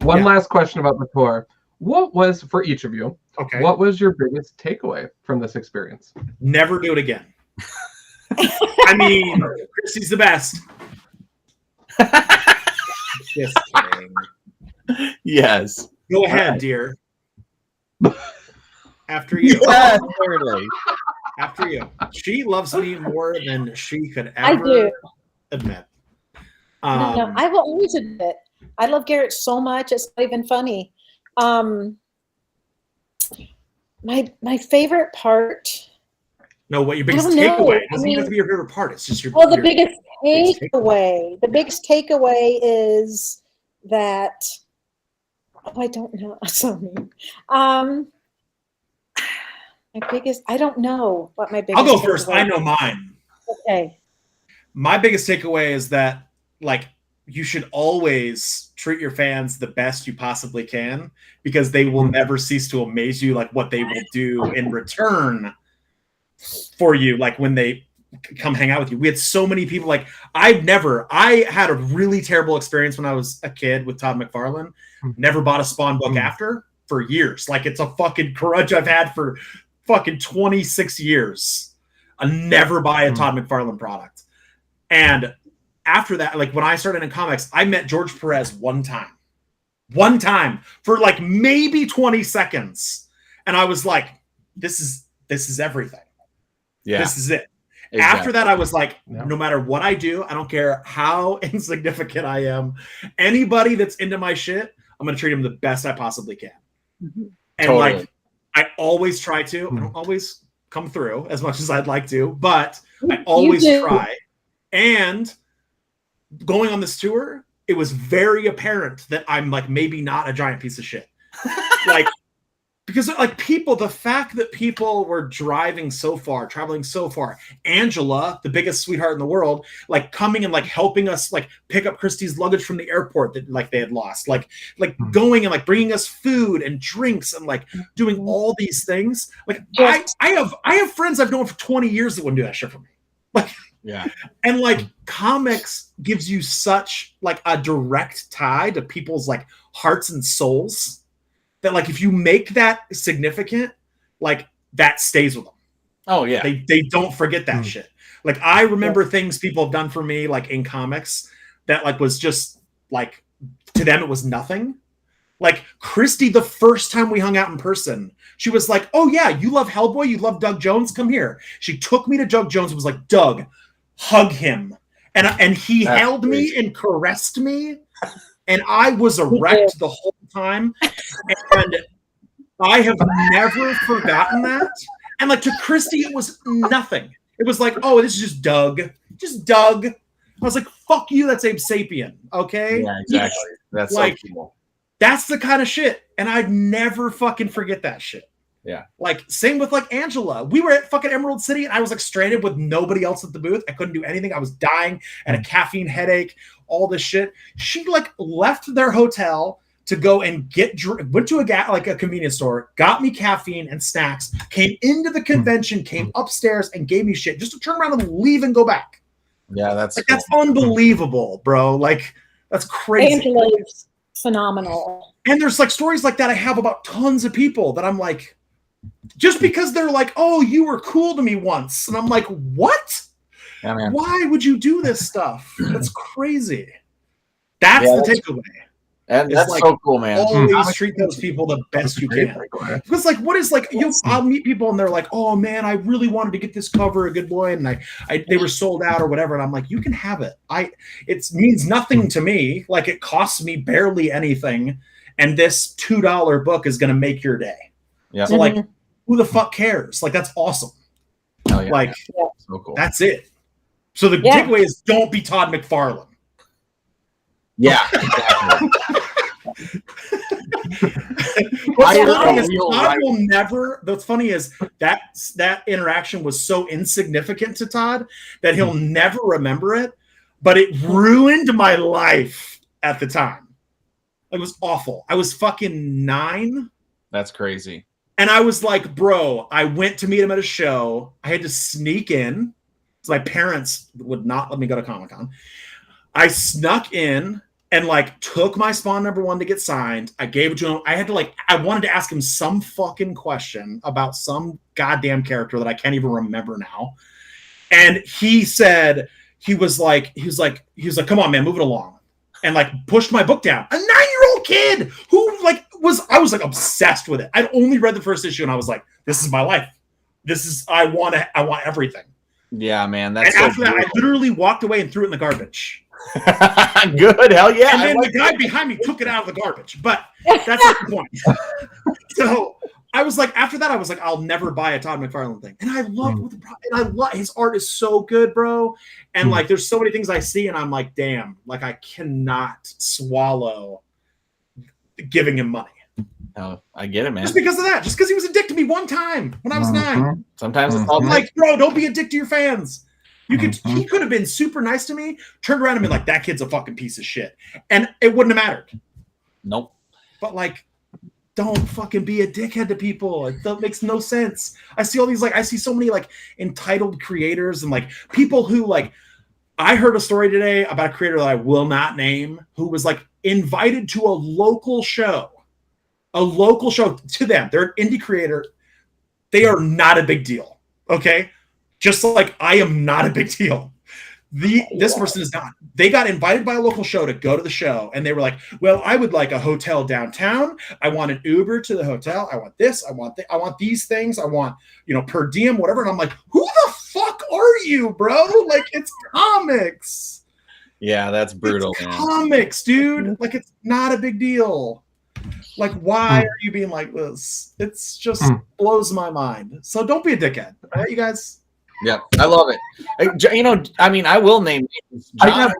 One last question about the tour. What was, for each of you, what was your biggest takeaway from this experience? Never do it again. I mean, Christy's the best. Just kidding. Yes. Go ahead, dear. After you. Yes, After you. She loves me more than she could ever admit. No, I will always admit. I love Garrett so much. It's not even funny. My favorite part. No, what your biggest takeaway? It doesn't have to be your favorite part. It's just your. Well, the biggest takeaway. The biggest takeaway is that. Oh, I don't know. Sorry. My biggest. I don't know what my biggest. I'll go first. I know mine. Okay. My biggest takeaway is that, like, you should always treat your fans the best you possibly can, because they will never cease to amaze you, like what they will do in return for you, like when they come hang out with you. We had so many people, like I had a really terrible experience when I was a kid with Todd McFarlane. Never bought a Spawn book after for years. Like, it's a fucking grudge I've had for fucking 26 years. I never buy a Todd McFarlane product. And after that, like when I started in comics, I met George Perez one time for like maybe 20 seconds. And I was like, this is everything. Yeah. This is it. Exactly. After that, I was like, no matter what I do, I don't care how insignificant I am. Anybody that's into my shit, I'm going to treat him the best I possibly can. Mm-hmm. And Totally. like, I always try to. I don't always come through as much as I'd like to, but I always try. And going on this tour, it was very apparent that I'm like maybe not a giant piece of shit. Like, because like people, the fact that people were traveling so far, Angela, the biggest sweetheart in the world, like coming and like helping us like pick up Christy's luggage from the airport that like they had lost, like going and like bringing us food and drinks and like doing all these things. Like I have friends I've known for 20 years that wouldn't do that shit for me. Like, yeah. And like comics gives you such like a direct tie to people's like hearts and souls that like if you make that significant, like that stays with them. Oh yeah. They don't forget that shit. Like I remember things people have done for me like in comics that like was just like to them it was nothing. Like Christy, the first time we hung out in person, she was like, "Oh yeah, you love Hellboy, you love Doug Jones, come here." She took me to Doug Jones and was like, "Doug, hug him." And he held me and caressed me. And I was erect the whole time. And I have never forgotten that. And like to Christy, it was nothing. It was like, oh, this is just Doug. Just Doug. I was like, fuck you, that's Abe Sapien. Okay? Yeah, exactly. That's like, so cool. That's the kind of shit. And I'd never fucking forget that shit. Yeah. Like, same with like Angela. We were at fucking Emerald City and I was like stranded with nobody else at the booth. I couldn't do anything. I was dying, had a caffeine headache, all this shit. She like left their hotel to go and went to a convenience store, got me caffeine and snacks, came into the convention, came upstairs and gave me shit just to turn around and leave and go back. Yeah, that's like, cool. That's unbelievable, bro. Like, that's crazy. Angela's phenomenal. And there's like stories like that I have about tons of people that I'm like, just because they're like, oh, you were cool to me once. And I'm like, what? Yeah, man. Why would you do this stuff? That's crazy. That's the takeaway. And that's like, so cool, man. Always treat those people the best you can. Because like, what is like, I'll meet people and they're like, oh man, I really wanted to get this cover of Good Boy, and they were sold out or whatever. And I'm like, you can have it. It means nothing to me. Like it costs me barely anything. And this $2 book is going to make your day. Yeah. So like, who the fuck cares? Like, that's awesome. Oh, yeah, like, so cool. That's it. So the takeaway is don't be Todd McFarlane. Yeah, exactly. What's funny is that interaction was so insignificant to Todd that he'll never remember it, but it ruined my life at the time. It was awful. I was fucking 9. That's crazy. And I was like, bro, I went to meet him at a show. I had to sneak in. So my parents would not let me go to Comic-Con. I snuck in and like took my Spawn #1 to get signed. I gave it to him. I wanted to ask him some fucking question about some goddamn character that I can't even remember now. And he said, he was like, come on, man, move it along. And like pushed my book down. A 9-year-old kid who I was like obsessed with it. I'd only read the first issue and I was like, this is my life. I want everything. Yeah, man. That's and after that, I literally walked away and threw it in the garbage. Good, hell yeah. And then the guy behind me took it out of the garbage. But that's not the point. So I was like, after that, I was like, I'll never buy a Todd McFarlane thing. And I love his art is so good, bro. And like, there's so many things I see, and I'm like, damn, like I cannot swallow giving him money. Oh, I get it, man. Just because of that. Just because he was a dick to me one time when I was 9. Sometimes it's all like, bro, don't be a dick to your fans. He could have been super nice to me, turned around and been like, that kid's a fucking piece of shit. And it wouldn't have mattered. Nope. But like, don't fucking be a dickhead to people. That makes no sense. I see all these, like, I see so many like entitled creators and like people who like, I heard a story today about a creator that I will not name who was like invited to a local show to them. They're an indie creator. They are not a big deal. Okay. Just like I am not a big deal. This person is not. They got invited by a local show to go to the show, and they were like, well, I would like a hotel downtown. I want an Uber to the hotel. I want this. I want these things. I want, per diem, whatever. And I'm like, who the fuck are you, bro? Like, it's comics. Yeah, that's brutal. It's comics, dude. Like, it's not a big deal. Like, why are you being like this? It's just blows my mind. So don't be a dickhead. All right, you guys? Yeah, I love it. You know, I mean, I will name names. John,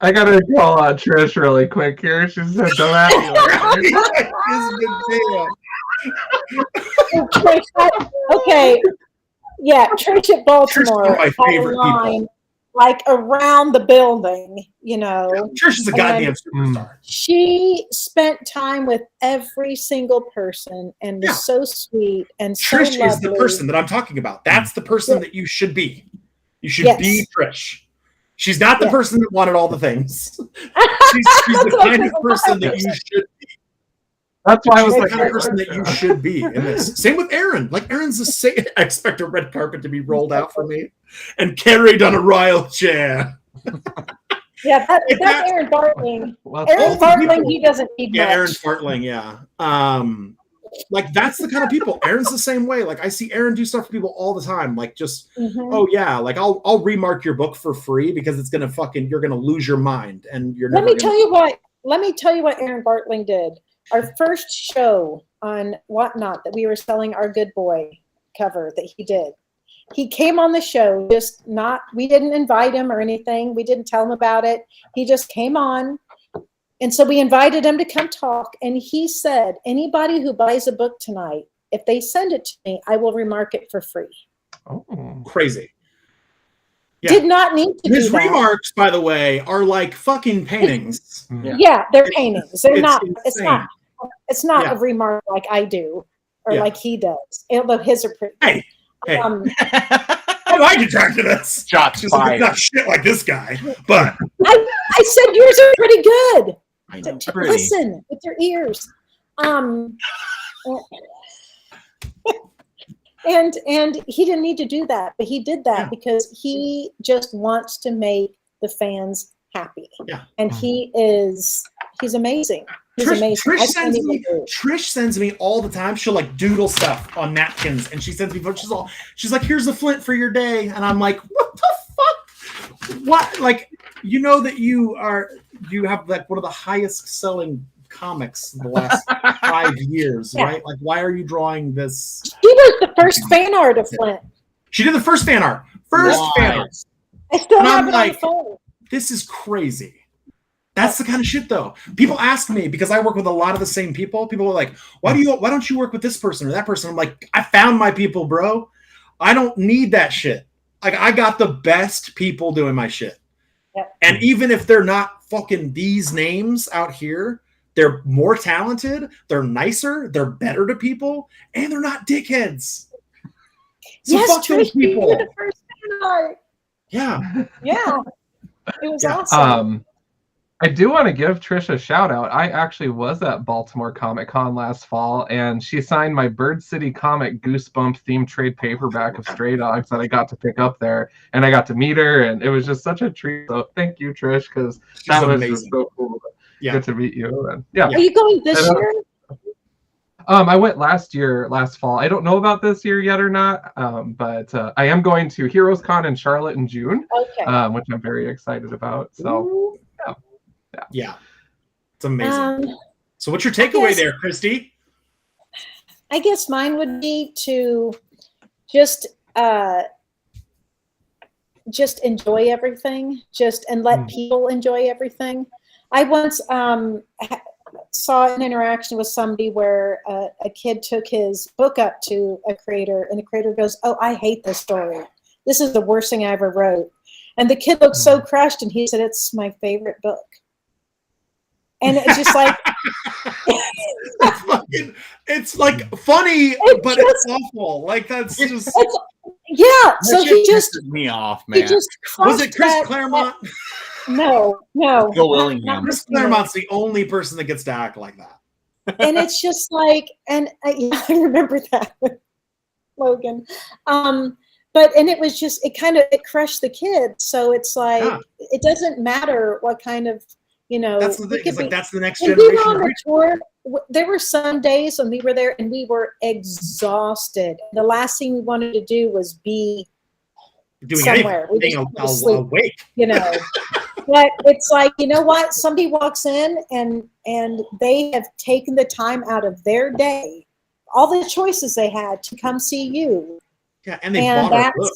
I gotta call Trish really quick here. She said, "Don't ask me like Trish, okay. Yeah, Trish at Baltimore. Trish is my favorite people. Like around the building, you know. Trish is a goddamn superstar. She spent time with every single person and was so sweet and so Trish lovely. is the person that I'm talking about. That's the person that you should be. You should be Trish. She's not the person that wanted all the things. She's the kind of person that you should be. That's why I was the like, kind of person that you should be in this. Same with Aaron. Like Aaron's the same. I expect a red carpet to be rolled out for me and carried on a royal chair. Yeah, that's Aaron Bartling. Aaron Bartling, he doesn't need much. Aaron Bartling, like that's the kind of people. Aaron's the same way. Like I see Aaron do stuff for people all the time. Like just like I'll remark your book for free because it's gonna you're gonna lose your mind and you're never Let me tell you what Aaron Bartling did. Our first show on Whatnot that we were selling our Good Boy cover that he did. He came on the show, we didn't invite him or anything. We didn't tell him about it. He just came on. And so we invited him to come talk. And he said, anybody who buys a book tonight, if they send it to me, I will remark it for free. Oh, crazy. Yeah. Did not need to His do that. remarks, by the way, are like fucking paintings. Yeah, they're paintings. They're not. Insane. It's not a remark like I do or like he does. Although his are pretty. Hey. I like to talk to this. Shots fired. Not shit like this guy, but I said yours are pretty good. I know. Listen with your ears. And he didn't need to do that, but he did that because he just wants to make the fans happy. Yeah. And he's amazing. He's amazing. Trish sends me all the time. She'll like doodle stuff on napkins, and she sends me. She's like, "Here's a flint for your day," and I'm like, "What the fuck? What? Like, you know that you have like one of the highest selling comics in the last 5 years, right? Like, why are you drawing this?" She was the first fan art of Flint. She did the first fan art. Fan art. I still have it on the phone. This is crazy. That's the kind of shit, though. People ask me because I work with a lot of the same people. People are like, "Why don't you work with this person or that person?" I'm like, "I found my people, bro. I don't need that shit. Like, I got the best people doing my shit. Yep. And even if they're not fucking these names out here, they're more talented, they're nicer, they're better to people, and they're not dickheads. So fuck those people." The first fan art. Yeah. Yeah. It was awesome. I do want to give Trish a shout out. I actually was at Baltimore Comic Con last fall, and she signed my Bird City comic Goosebump themed trade paperback of Stray Dogs that I got to pick up there, and I got to meet her, and it was just such a treat. So thank you, Trish, because that was just so cool. Good to meet you. And, Are you going this year? I went last fall. I don't know about this year yet or not, but I am going to Heroes Con in Charlotte in June, which I'm very excited about. So. Yeah, it's amazing. So what's your takeaway there, Christy? I guess mine would be to just enjoy everything, and let people enjoy everything. I once saw an interaction with somebody where a kid took his book up to a creator, and the creator goes, "Oh, I hate this story. This is the worst thing I ever wrote." And the kid looked so crushed, and he said, "It's my favorite book." And it's just like it's like funny, but it's awful. Like that's just so he just me off, man. Was it Chris Claremont? No. Bill Willingham. Chris Claremont's the only person that gets to act like that. And it's just like, and I remember that with Logan. But it was just it crushed the kids. So it's like it doesn't matter what kind of that's the thing. It's like that's the next generation. We were on the tour. There were some days when we were there and we were exhausted. The last thing we wanted to do was be doing somewhere. Anything, being awake. But it's like, you know what? Somebody walks in and they have taken the time out of their day, all the choices they had to come see you. Yeah, and they bought our book.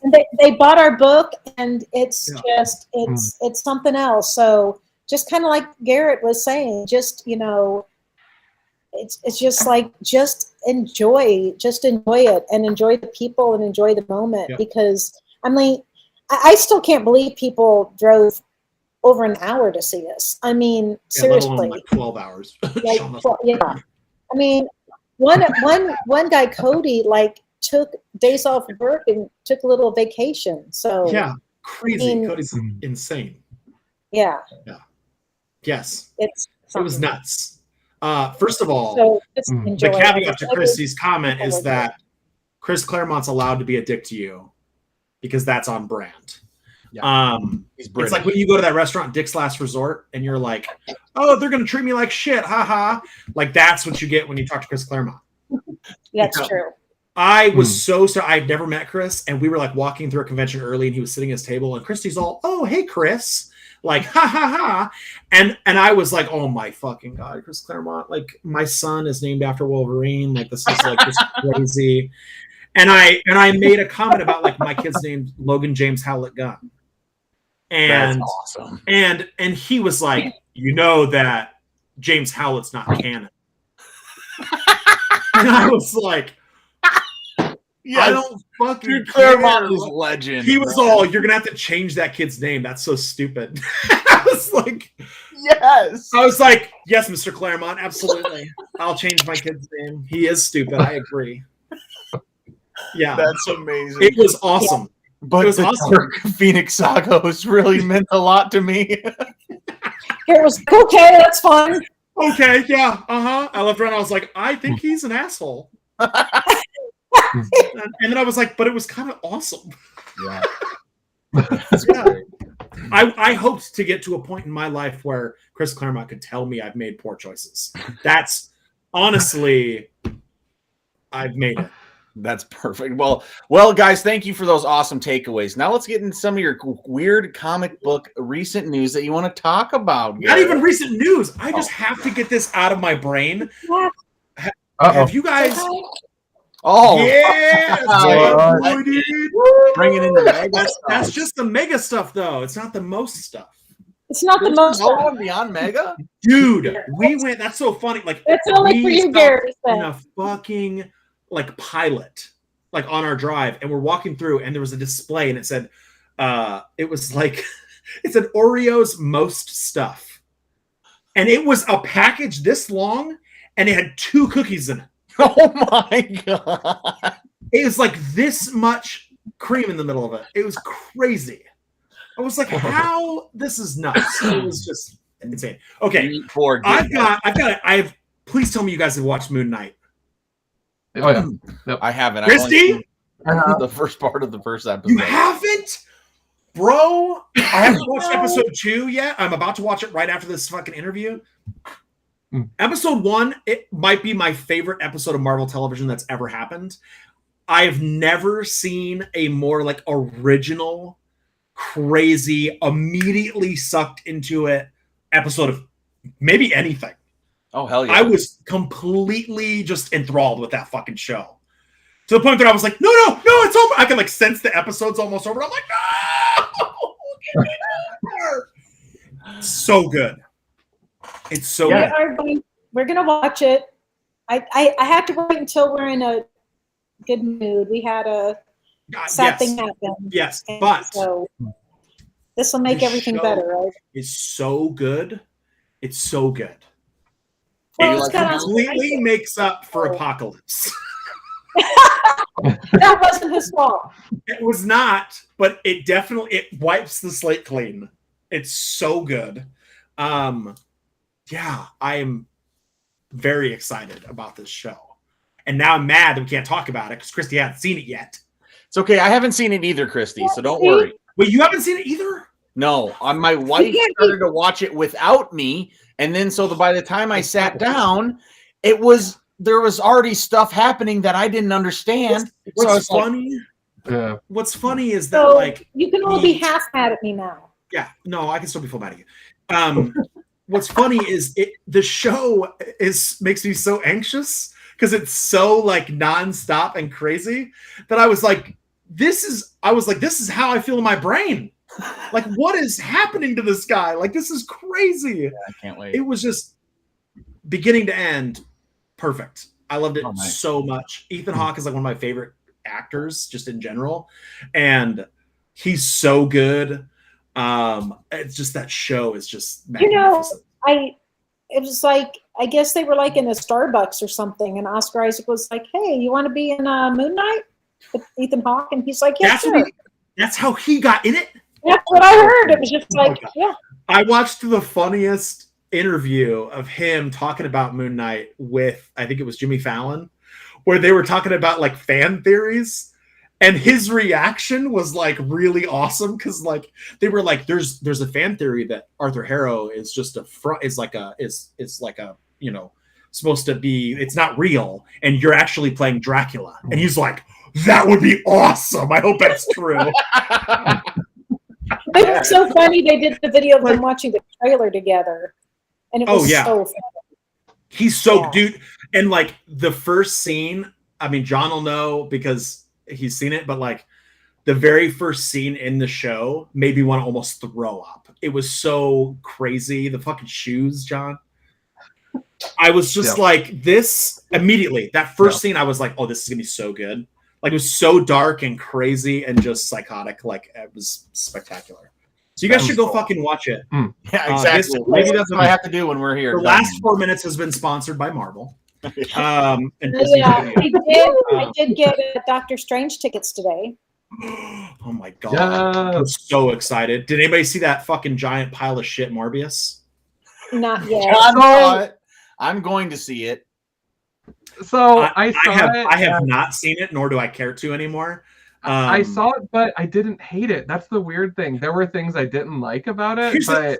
And they bought our book, and it's just it's something else. So just kind of like Garrett was saying, just it's just like just enjoy it and enjoy the people and enjoy the moment, because I mean I still can't believe people drove over an hour to see us. I mean, seriously, like 12 hours. I mean, one guy, Cody, like took days off work and took a little vacation. So crazy. I mean, Cody's insane. Yeah. Yes. It was nuts. First of all, the caveat to Christy's comment is that Chris Claremont's allowed to be a dick to you because that's on brand. Yeah. It's like when you go to that restaurant, Dick's Last Resort, and you're like, oh, they're going to treat me like shit. Ha. Like, that's what you get when you talk to Chris Claremont. That's true. I was so I'd never met Chris, and we were like walking through a convention early, and he was sitting at his table, and Christy's all, oh, hey, Chris. Like, ha. And I was like, oh my fucking God, Chris Claremont. Like, my son is named after Wolverine. Like, this is like this crazy. And I made a comment about like my kid's named Logan James Howlett Gunn. And that's awesome. And he was like, you know that James Howlett's not canon. And I was like, I don't fucking Claremont is legend. He was all, you're gonna have to change that kid's name. That's so stupid. I was like, yes. I was like, yes, Mr. Claremont, absolutely. I'll change my kid's name. He is stupid. I agree. Yeah, that's amazing. It was awesome. But it was awesome. Phoenix Saga was really meant a lot to me. It was okay. That's fine. Okay, yeah, I left around. I was like, I think he's an asshole. And then I was like, but it was kind of awesome. Yeah. I hoped to get to a point in my life where Chris Claremont could tell me I've made poor choices. That's honestly, I've made it. That's perfect. Well, guys, thank you for those awesome takeaways. Now let's get into some of your weird comic book recent news that you want to talk about. Not even recent news. I just have to get this out of my brain. Have you guys? Oh, yeah! Bringing in the mega stuff. That's just the mega stuff, though. It's not the most stuff. It's not the most. No one beyond mega, dude. We went. That's so funny. Like it's only for you, Garrett. In a fucking like pilot, like on our drive, and we're walking through, and there was a display, and it said, it was like, it said Oreos most stuff, and it was a package this long, and it had 2 cookies in it. Oh my God. It was like this much cream in the middle of it. It was crazy. I was like, how? This is nuts. It was just insane. Okay. Please tell me you guys have watched Moon Knight. Oh, yeah. Yep. I haven't. Christy? The first part of the first episode. You haven't? Bro, I haven't watched episode 2 yet. I'm about to watch it right after this fucking interview. Episode 1, it might be my favorite episode of Marvel television that's ever happened. I've never seen a more like original, crazy, immediately sucked into it episode of maybe anything. Oh, hell yeah. I was completely just enthralled with that fucking show. To the point that I was like, no, it's over. I can like sense the episode's almost over. I'm like, no! Get me there! So good. It's so good. We're gonna watch it. I had to wait until we're in a good mood. We had a sad thing happen. Yes, but so this will make everything better, right? It's so good. It's so good. Well, it completely makes up for Apocalypse. That wasn't his fault. It was not, but it wipes the slate clean. It's so good. Yeah, I am very excited about this show. And now I'm mad that we can't talk about it because Christy hasn't seen it yet. It's okay. I haven't seen it either, Christy, so don't worry. Wait, you haven't seen it either? No. My wife started to watch it without me, and then by the time I sat down, there was already stuff happening that I didn't understand. What's funny is that like you can all be half mad at me now. Yeah, no, I can still be full mad at you. What's funny is the show makes me so anxious because it's so like nonstop and crazy that I was like, this is how I feel in my brain. Like, what is happening to this guy? Like, this is crazy. Yeah, I can't wait. It was just beginning to end, perfect. I loved it nice. so much. Ethan Hawke is like one of my favorite actors just in general, and he's so good. It's just that show is just magnificent. It was like, I guess they were like in a Starbucks or something, and Oscar Isaac was like, "Hey, you want to be in Moon Knight with Ethan Hawke?" And he's like, "Yeah, that's how he got in it. That's what I heard. It was just like, yeah." I watched the funniest interview of him talking about Moon Knight with, I think it was Jimmy Fallon, where they were talking about like fan theories. And his reaction was like really awesome because like they were like, there's a fan theory that Arthur Harrow is just is like a you know, supposed to be, it's not real, and you're actually playing Dracula. And he's like, that would be awesome. I hope that's true. It was so funny. They did the video of them watching the trailer together, and it was so funny. He's so dude, and like the first scene. I mean, John will know because he's seen it, but like the very first scene in the show made me want to almost throw up. It was so crazy. The fucking shoes, John. I was just like this immediately. That first scene, I was like, oh, this is gonna be so good. Like, it was so dark and crazy and just psychotic. Like, it was spectacular. So you guys should go fucking watch it. Yeah, exactly. Maybe that's what I have to do when we're here. The last 4 minutes has been sponsored by Marvel. I did get Doctor Strange tickets today. Oh my god! Yes. I'm so excited. Did anybody see that fucking giant pile of shit, Morbius? Not yet. I'm going to see it. So I have not seen it, nor do I care to anymore. I saw it, but I didn't hate it. That's the weird thing. There were things I didn't like about it. But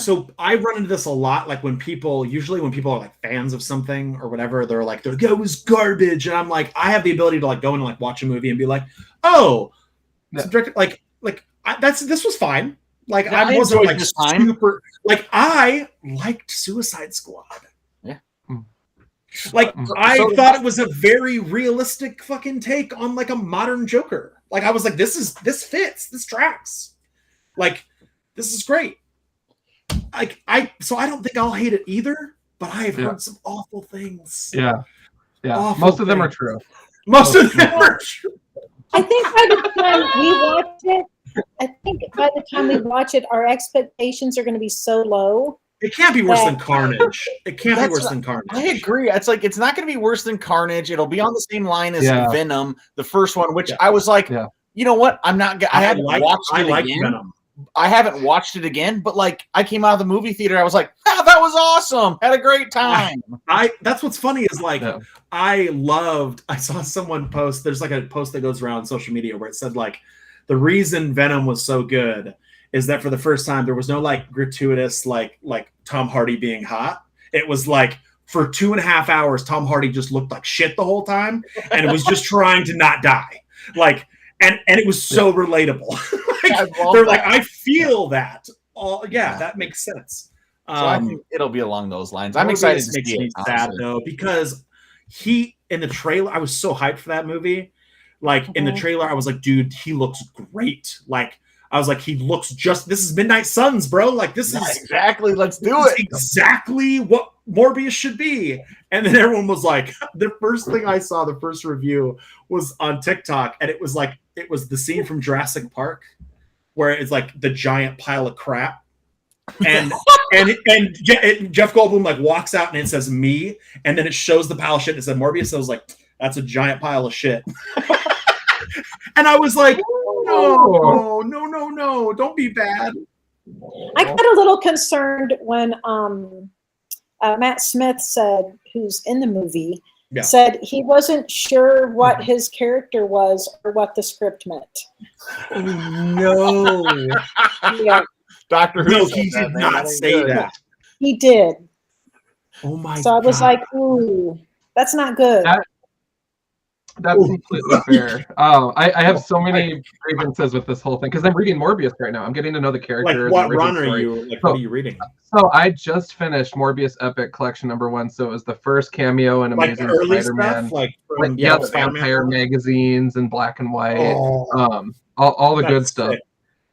so I run into this a lot. Like usually when people are like fans of something or whatever, they're like, "That was garbage," and I'm like, I have the ability to like go and like watch a movie and be like, "Oh, this was fine." Like, yeah, I wasn't like super. Like, I liked Suicide Squad. Like, I thought it was a very realistic fucking take on like a modern Joker. Like, I was like, this fits, this tracks. Like, this is great. Like, so I don't think I'll hate it either, but I have heard some awful things. Yeah. Most of them are true. Most of them are true. I think by the time we watch it, our expectations are going to be so low. It can't be worse than Carnage. It can't be worse than Carnage. I agree. It's like, it's not going to be worse than Carnage. It'll be on the same line as Venom, the first one, which I was like, you know what? I haven't watched it again. Venom. I haven't watched it again, but like, I came out of the movie theater. I was like, oh, that was awesome. Had a great time. That's what's funny is like, I saw someone post, there's like a post that goes around social media where it said like, the reason Venom was so good is that for the first time there was no like gratuitous like Tom Hardy being hot. It was like for 2.5 hours Tom Hardy just looked like shit the whole time, and it was just trying to not die. Like, and it was so relatable. They're like, I feel that. That makes sense. So I think it'll be along those lines. I'm excited to see it. Sad though, because in the trailer, I was so hyped for that movie. Like in the trailer, I was like, dude, he looks great. Like, I was like, he looks this is Midnight Suns, bro. Like, this is exactly, let's do it. Exactly what Morbius should be. And then everyone was like, the first thing I saw, the first review was on TikTok. And it was the scene from Jurassic Park where it's like the giant pile of crap. And Jeff Goldblum like walks out and it says me. And then it shows the pile of shit. And it said Morbius. So I was like, that's a giant pile of shit. And I was like, no, don't be bad. I got a little concerned when Matt Smith said, who's in the movie, said he wasn't sure what his character was or what the script meant. No. Dr. Who no, he did not say that. He did. Oh my God. So I was like, ooh, that's not good. That's completely fair. I have so many grievances with this whole thing because I'm reading Morbius right now. I'm getting to know the character. Like, what the origin run are story. you? Like, what are you reading? So I just finished Morbius Epic Collection #1. So it was the first cameo in Like the Amazing early Spider-Man. stuff, like the Spider-Man vampire magazines in black and white. Oh, all the good stuff. Sick.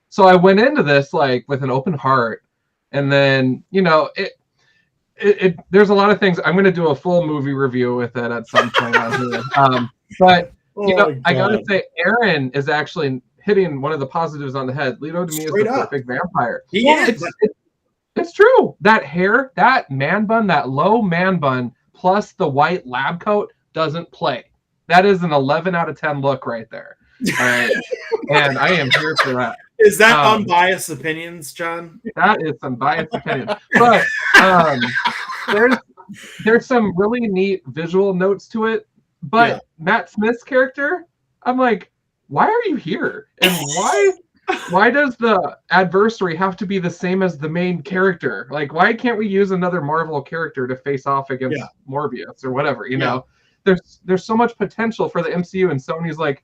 So I went into this like with an open heart, and then there's a lot of things. I'm going to do a full movie review with it at some point on here. But I gotta say, Aaron is actually hitting one of the positives on the head. Leto to me Straight is the up. perfect vampire. Yeah, It's true. That hair, that man bun, that low man bun, plus the white lab coat doesn't play. That is an 11 out of 10 look right there. All right, and I am here for that. Is that unbiased opinions, John? That is some biased opinion. But there's some really neat visual notes to it. But Matt Smith's character, I'm like, why are you here? And why does the adversary have to be the same as the main character? Like, why can't we use another Marvel character to face off against Morbius or whatever? You know, there's so much potential for the MCU, and Sony's like,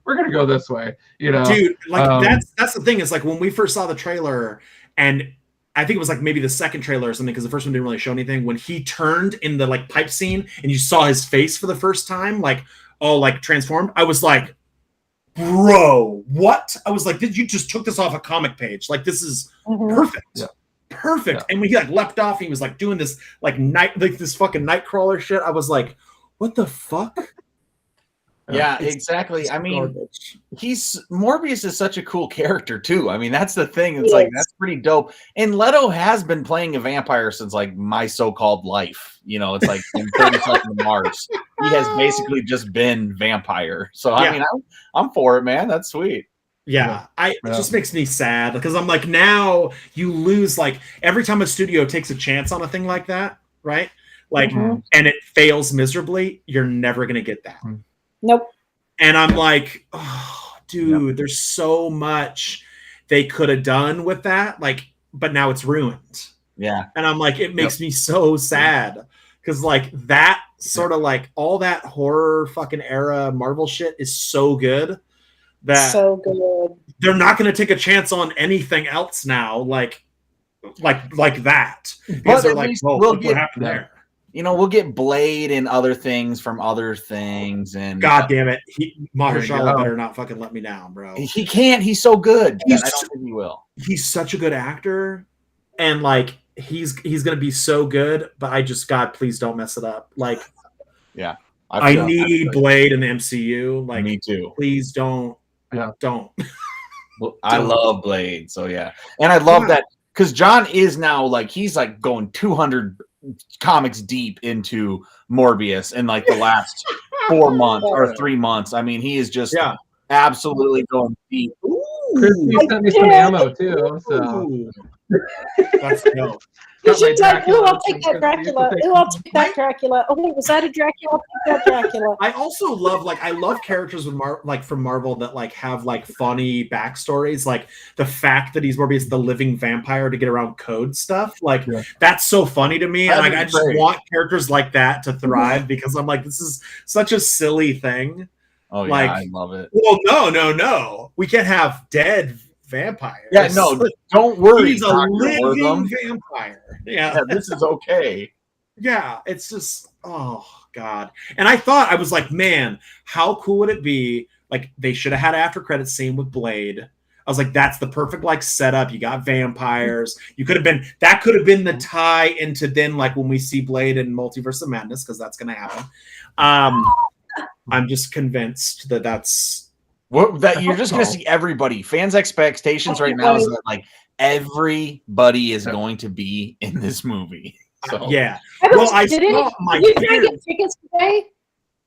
we're gonna go this way. Dude, like that's the thing. Is like when we first saw the trailer, and I think it was like maybe the second trailer or something, because the first one didn't really show anything. When he turned in the like pipe scene and you saw his face for the first time, like all like transformed, I was like, bro, what? I was like, you just took this off a comic page. Like, this is perfect. Yeah. Perfect. Yeah. And when he like leapt off, he was like doing this like this fucking Nightcrawler shit. I was like, what the fuck? Yeah, exactly. I mean, Morbius is such a cool character too. I mean, that's the thing. It's like, that's pretty dope. And Leto has been playing a vampire since like My So-Called Life. It's like in 30 Seconds to Mars. He has basically just been vampire. So I mean, I'm for it, man. That's sweet. Yeah, it just makes me sad because I'm like, now you lose, like, every time a studio takes a chance on a thing like that, right? Like, and it fails miserably, you're never gonna get that. Nope. And I'm like, oh, dude, there's so much they could have done with that, like, but now it's ruined. Yeah. And I'm like, it makes me so sad because like that sort of like all that horror fucking era Marvel shit is so good that they're not going to take a chance on anything else now, like that. Because they're like, well, look what happened there. We'll get Blade and other things from other things, and God damn it, Mahershala better not fucking let me down, bro. He can't. He's so good. I don't think he will. He's such a good actor, and like he's gonna be so good. But God, please don't mess it up. Like, yeah, I need Blade in the MCU. Like, me too. Please don't. Yeah, don't. Well, I love Blade, so yeah, and I love that because John is now like he's like going 200 comics deep into Morbius in like the last 4 months or 3 months. I mean, he is just absolutely going deep. Christy sent me some ammo too, so that's dope. You should like, I'll take that Dracula. I'll take that Dracula. Oh wait, was that a Dracula? I'll take that Dracula. I also love characters with from Marvel that like have like funny backstories, like the fact that he's Morbius, the living vampire to get around code stuff. Like that's so funny to me, and like I just want characters like that to thrive because I'm like, this is such a silly thing. Oh like, yeah, I love it. Well, no, we can't have dead vampires. Yeah, no, don't worry. He's a living vampire. Yeah, this is okay. Yeah, it's just, oh god. And I was like, man, how cool would it be? Like, they should have had an after credit scene with Blade. I was like, that's the perfect like setup. You got vampires. That could have been the tie into then like when we see Blade in Multiverse of Madness, because that's gonna happen. I'm just convinced that's that you're just going to see everybody. Fans' expectations right now is that like everybody is going to be in this movie. So. Yeah. Did you try to get tickets today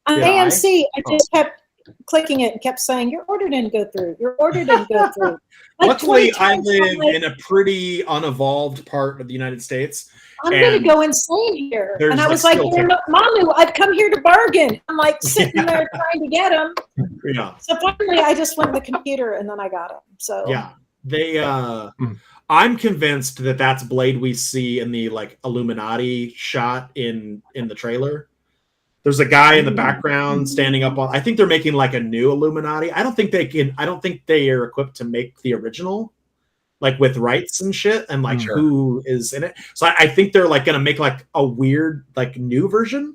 on AMC? I just kept clicking it and kept saying, "Your order didn't go through. Your order didn't go through." Like, luckily, I live in a pretty unevolved part of the United States. I'm going to go insane here. And I was like, Manu, I've come here to bargain. I'm like sitting there trying to get them. Yeah. So finally, I just went to the computer and then I got them. So yeah, I'm convinced that that's Blade we see in the like Illuminati shot in the trailer. There's a guy in the background standing up on. I think they're making like a new Illuminati. I don't think they are equipped to make the original, like with rights and shit, and like who is in it. So I think they're like gonna make like a weird like new version,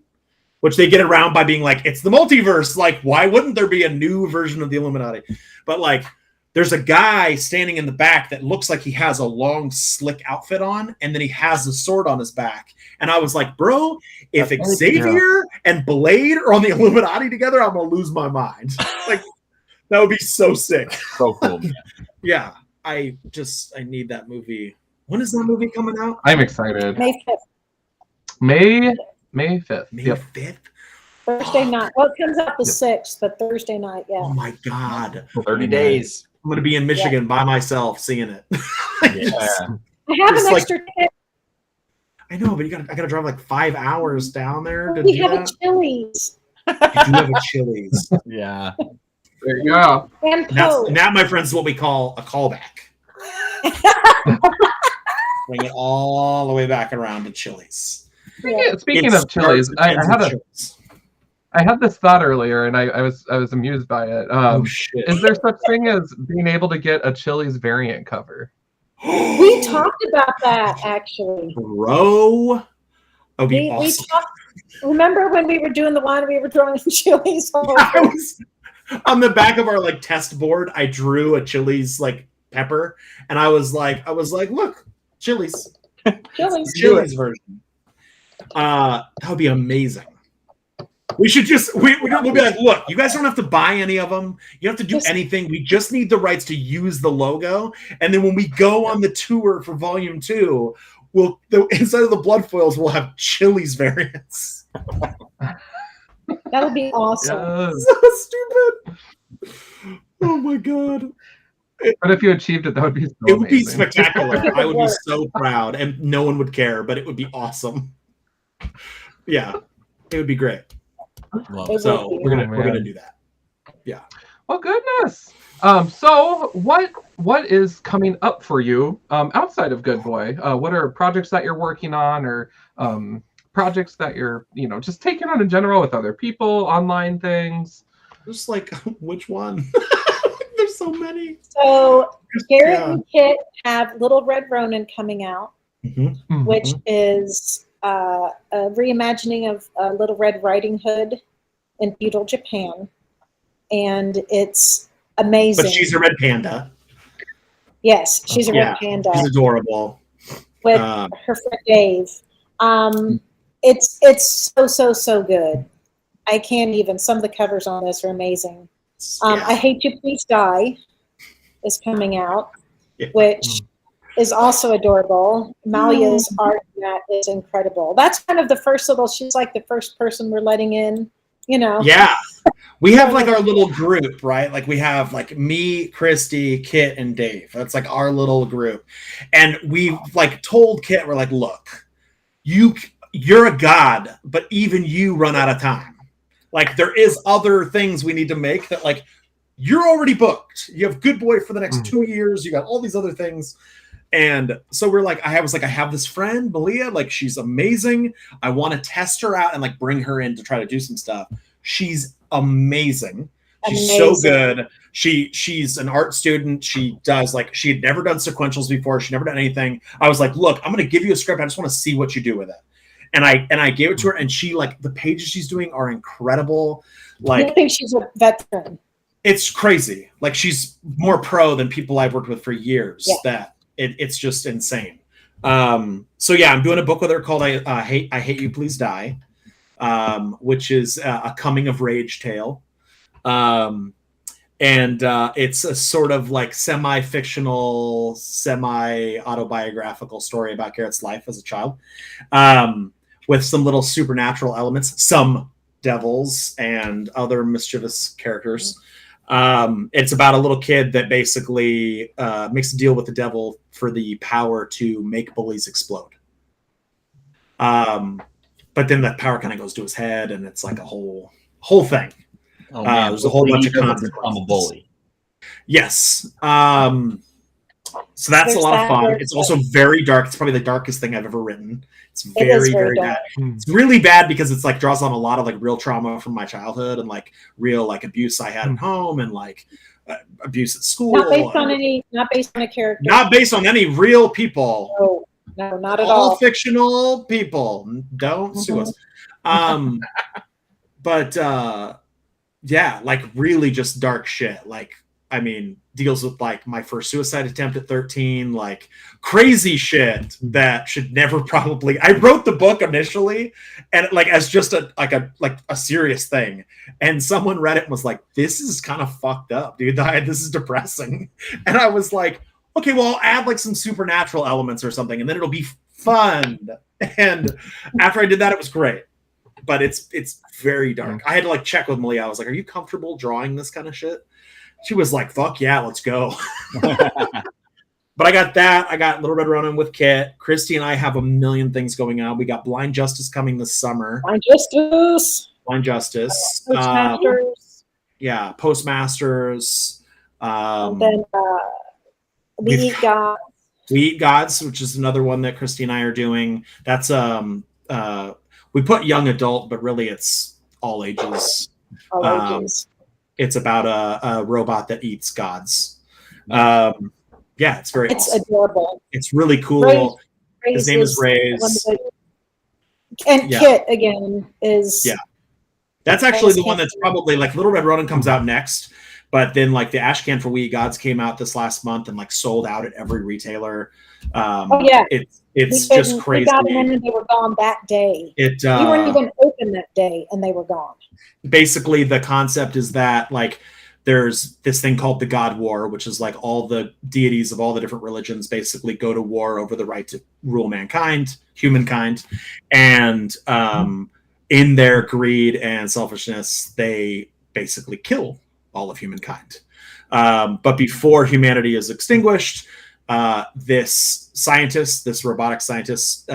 which they get around by being like, it's the multiverse. Like, why wouldn't there be a new version of the Illuminati? But like, there's a guy standing in the back that looks like he has a long, slick outfit on, and then he has a sword on his back. And I was like, bro, if Xavier and Blade are on the Illuminati together, I'm gonna lose my mind. Like, that would be so sick. So cool. Man. Yeah, I need that movie. When is that movie coming out? I'm excited. May 5th. May 5th. May Yep. 5th? Thursday night. Well, it comes out the 6th, but Thursday night, yeah. Oh my God. 30 days. I'm going to be in Michigan by myself seeing it. Yeah. I have an extra ticket. I know, but I gotta drive like 5 hours down there to We do have that. a Chili's. I do have a Chili's. Yeah. There you go. And Coke. And that, my friends, is what we call a callback. Bring it all the way back around to Chili's. Speaking of Chili's, I had this thought earlier, and I was amused by it. Oh shit! Is there such thing as being able to get a Chili's variant cover? We talked about that actually. Bro, that would be awesome. Remember when we were doing the one we were drawing Chili's? On the back of our like test board, I drew a Chili's like pepper, and I was like, look, Chili's version. That would be amazing. We should we'll be like, look, you guys don't have to buy any of them. You don't have to do anything. We just need the rights to use the logo. And then when we go on the tour for Volume 2, inside of the blood foils, we'll have Chili's variants. That would be awesome. Yes. So stupid. Oh my God. But if you achieved it, that would be so It would be amazing. spectacular. I would be so proud, and no one would care, but it would be awesome. Yeah, it would be great. So we're gonna do that. Yeah. Well, goodness. So what is coming up for you outside of Good Boy? What are projects that you're working on, or projects that you're just taking on in general with other people, online things? Just like which one? There's so many. So Garrett and Kit have Little Red Ronin coming out, which is a reimagining of Little Red Riding Hood in feudal Japan, and it's amazing. But she's a red panda. Yes, she's a red panda. She's adorable. With her friend Dave. It's so good. I can't even. Some of the covers on this are amazing. I Hate You, Please Die is coming out, which is also adorable. Malia's art in that is incredible. That's kind of the first she's like the first person we're letting in, Yeah. We have like our little group, right? Like we have like me, Christy, Kit, and Dave. That's like our little group. And we've like told Kit, we're like, look, you're a god, but even you run out of time. Like there is other things we need to make that like you're already booked. You have Good Boy for the next 2 years. You got all these other things. And so we're like, I have this friend, Malia, like she's amazing. I want to test her out and like bring her in to try to do some stuff. She's amazing. She's so good. She's an art student. She does like, she had never done sequentials before. She never done anything. I was like, look, I'm going to give you a script. I just want to see what you do with it. And I gave it to her, and she like the pages she's doing are incredible. Like I think she's a veteran. It's crazy. Like she's more pro than people I've worked with for years. Yeah. That it's just insane. So yeah, I'm doing a book with her called I Hate You, Please Die, which is a coming of rage tale. And it's a sort of like semi-fictional, semi-autobiographical story about Garrett's life as a child, with some little supernatural elements, some devils and other mischievous characters. It's about a little kid that basically makes a deal with the devil for the power to make bullies explode. But then that power kind of goes to his head, and it's like a whole thing. Oh, man. There's a whole bunch of consequences. I'm a bully. Yes. So that's There's a lot of that. fun. There's It's also very dark. It's probably the darkest thing I've ever written. It's It very, is very very dark. bad. It's really bad because it's like draws on a lot of like real trauma from my childhood and like real like abuse I had at home and like abuse at school. Not based on a character. Not based on any real people. No, not at All all. fictional people. Don't sue us. But yeah, like really just dark shit. Like, I mean, deals with like my first suicide attempt at 13, like crazy shit that should never probably. I wrote the book initially and like as just a serious thing, and someone read it and was like, "This is kind of fucked up, dude. This is depressing." And I was like, "Okay, well, I'll add like some supernatural elements or something, and then it'll be fun." And after I did that, it was great. But it's very dark. I had to like check with Malia. I was like, "Are you comfortable drawing this kind of shit?" She was like, "Fuck yeah, let's go." But I got that. I got Little Red Ronin with Kit. Christy and I have a million things going on. We got Blind Justice coming this summer. Blind Justice. Postmasters. Yeah, Postmasters. And then We Eat Gods. We Eat Gods, which is another one that Christy and I are doing. That's we put young adult, but really it's all ages. All ages. It's about a robot that eats gods. Yeah, it's very awesome. Adorable. It's really cool. His name is Ray's. And Kit, again, is... Yeah. That's actually the one that's probably, like, Little Red Ronin comes out next, but then, like, the Ash Can for We Eat Gods came out this last month and, like, sold out at every retailer. It's just crazy. We got them in and they were gone that day. We weren't even open that day and they were gone. Basically, the concept is that, like, there's this thing called the God War, which is like all the deities of all the different religions basically go to war over the right to rule mankind, humankind. And in their greed and selfishness, they basically kill all of humankind. But before humanity is extinguished, this robotic scientist,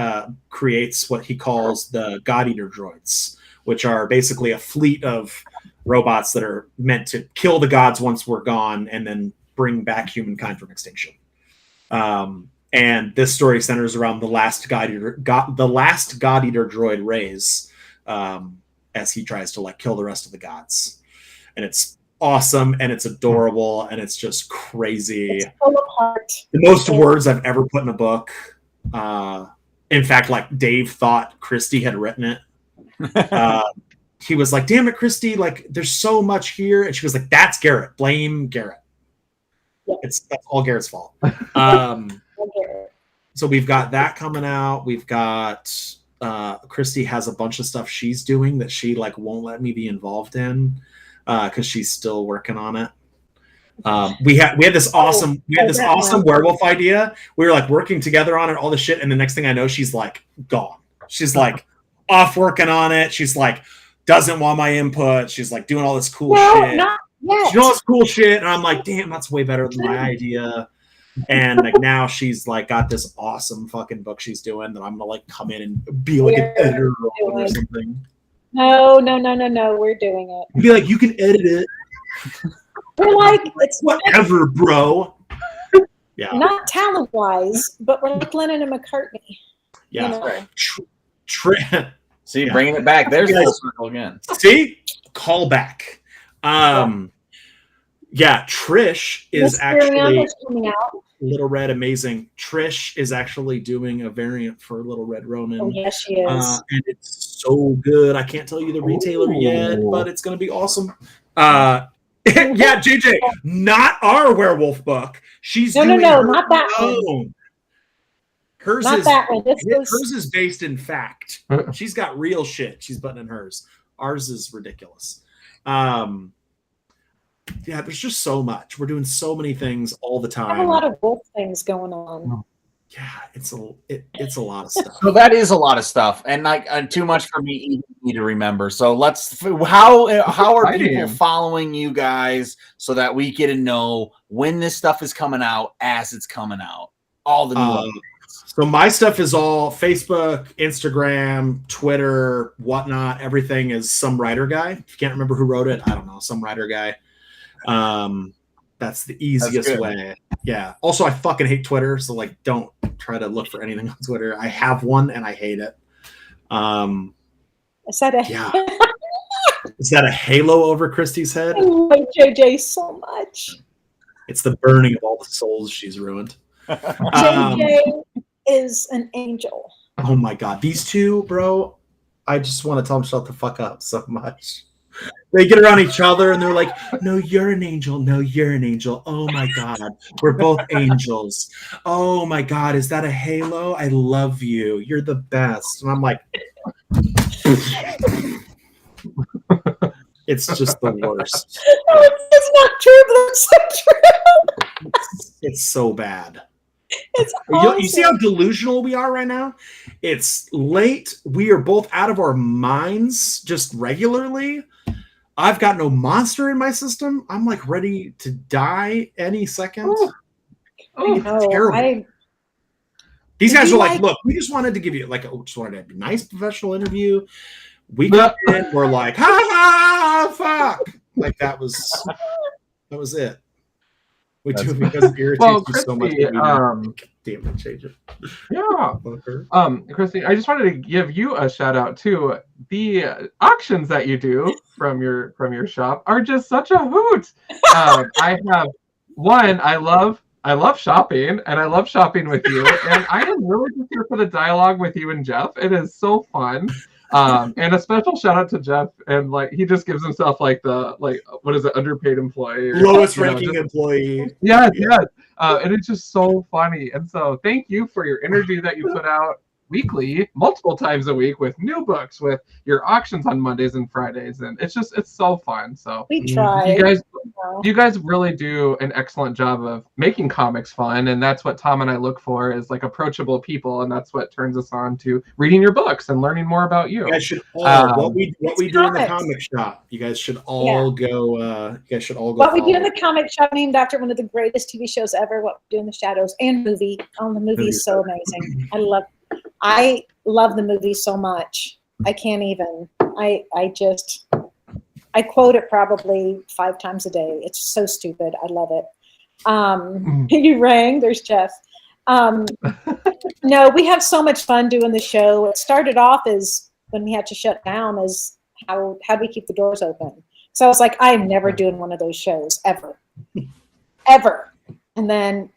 creates what he calls the God Eater droids, which are basically a fleet of robots that are meant to kill the gods once we're gone and then bring back humankind from extinction. And this story centers around the last God Eater droid, Ray's, as he tries to like kill the rest of the gods. And it's awesome and it's adorable and it's just crazy. It's full of heart. The most words I've ever put in a book. In fact, like Dave thought Christy had written it. He was like, "Damn it, Christy, like there's so much here." And she was like, "That's Garrett. Blame Garrett." Yeah. That's all Garrett's fault. So we've got that coming out. We've got Christy has a bunch of stuff she's doing that she like won't let me be involved in because she's still working on it. We had this awesome werewolf idea. We were like working together on it, all the shit, and the next thing I know, she's like gone. She's like off working on it. She's like doesn't want my input. She's like doing all this cool shit. Not yet. She doing all this cool shit, and I'm like, damn, that's way better than my idea. And like now she's like got this awesome fucking book she's doing that I'm gonna like come in and be like an editor or something. No, we're doing it. Be like, you can edit it. We're like, it's whatever, bro. Yeah. Not talent wise, but we're like Lennon and McCartney. Yeah. You know? See, bringing it back. There's full circle again. See? Call back. Yeah, Trish is actually coming out. Little Red Amazing. Trish is actually doing a variant for Little Red Ronin. Oh, yes, she is. And it's so good. I can't tell you the retailer yet, but it's going to be awesome. Yeah, JJ, not our werewolf book. She's doing not that one. Hers not is that one. Hers is based in fact. She's got real shit she's putting in hers. Ours is ridiculous. Yeah, there's just so much. We're doing so many things all the time. I have a lot of wolf things going on. Yeah, it's a lot of stuff. So that is a lot of stuff, and like too much for me to remember. So let's how are people following you guys so that we get to know when this stuff is coming out as it's coming out? All the new so my stuff is all Facebook, Instagram, Twitter, whatnot. Everything is Some Writer Guy. If you can't remember who wrote it, I don't know. Some Writer Guy. That's the easiest way. Yeah. Also, I fucking hate Twitter, so like, don't try to look for anything on Twitter. I have one and I hate it. Is that a Yeah. Is that a halo over Christy's head? I like JJ so much. It's the burning of all the souls she's ruined. JJ is an angel. Oh my god, these two, bro! I just want to tell them shut the fuck up so much. They get around each other and they're like, "No, you're an angel. No, you're an angel. Oh my god, we're both angels. Oh my god, is that a halo? I love you. You're the best." And I'm like, it's just the worst. No, it's not true, but it's so true. It's so bad. It's awesome. You see how delusional we are right now? It's late. We are both out of our minds just regularly. I've got no monster in my system. I'm like ready to die any second. It's terrible. These guys are like, look, we just wanted to give you just wanted a nice professional interview. We got in, we're like, ha, fuck. Like that was it. We do it because it irritates you so much. Damn it, change it. Yeah. Christy, I just wanted to give you a shout out too. The auctions that you do from your shop are just such a hoot. I have one. I love shopping, and I love shopping with you. And I am really just here for the dialogue with you and Jeff. It is so fun. And a special shout out to Jeff, and like he just gives himself what is it, underpaid employee, lowest ranking employee. Yes. And it's just so funny. And so thank you for your energy that you put out weekly, multiple times a week, with new books, with your auctions on Mondays and Fridays, and it's so fun. So we try. You guys really do an excellent job of making comics fun, and that's what Tom and I look for, is like approachable people, and that's what turns us on to reading your books and learning more about you. You guys should all what we do in the comic shop. You guys should all go. You guys should all go. What we do in the comic shop, named after one of the greatest TV shows ever. What we do in the shadows and movie. Oh, the movie is so amazing. I love the movie so much. I can't even. I quote it probably 5 times a day. It's so stupid. I love it. You rang. There's Jeff. No, we have so much fun doing the show. It started off as when we had to shut down as how do we keep the doors open? So I was like, I'm never doing one of those shows ever. Ever. And then,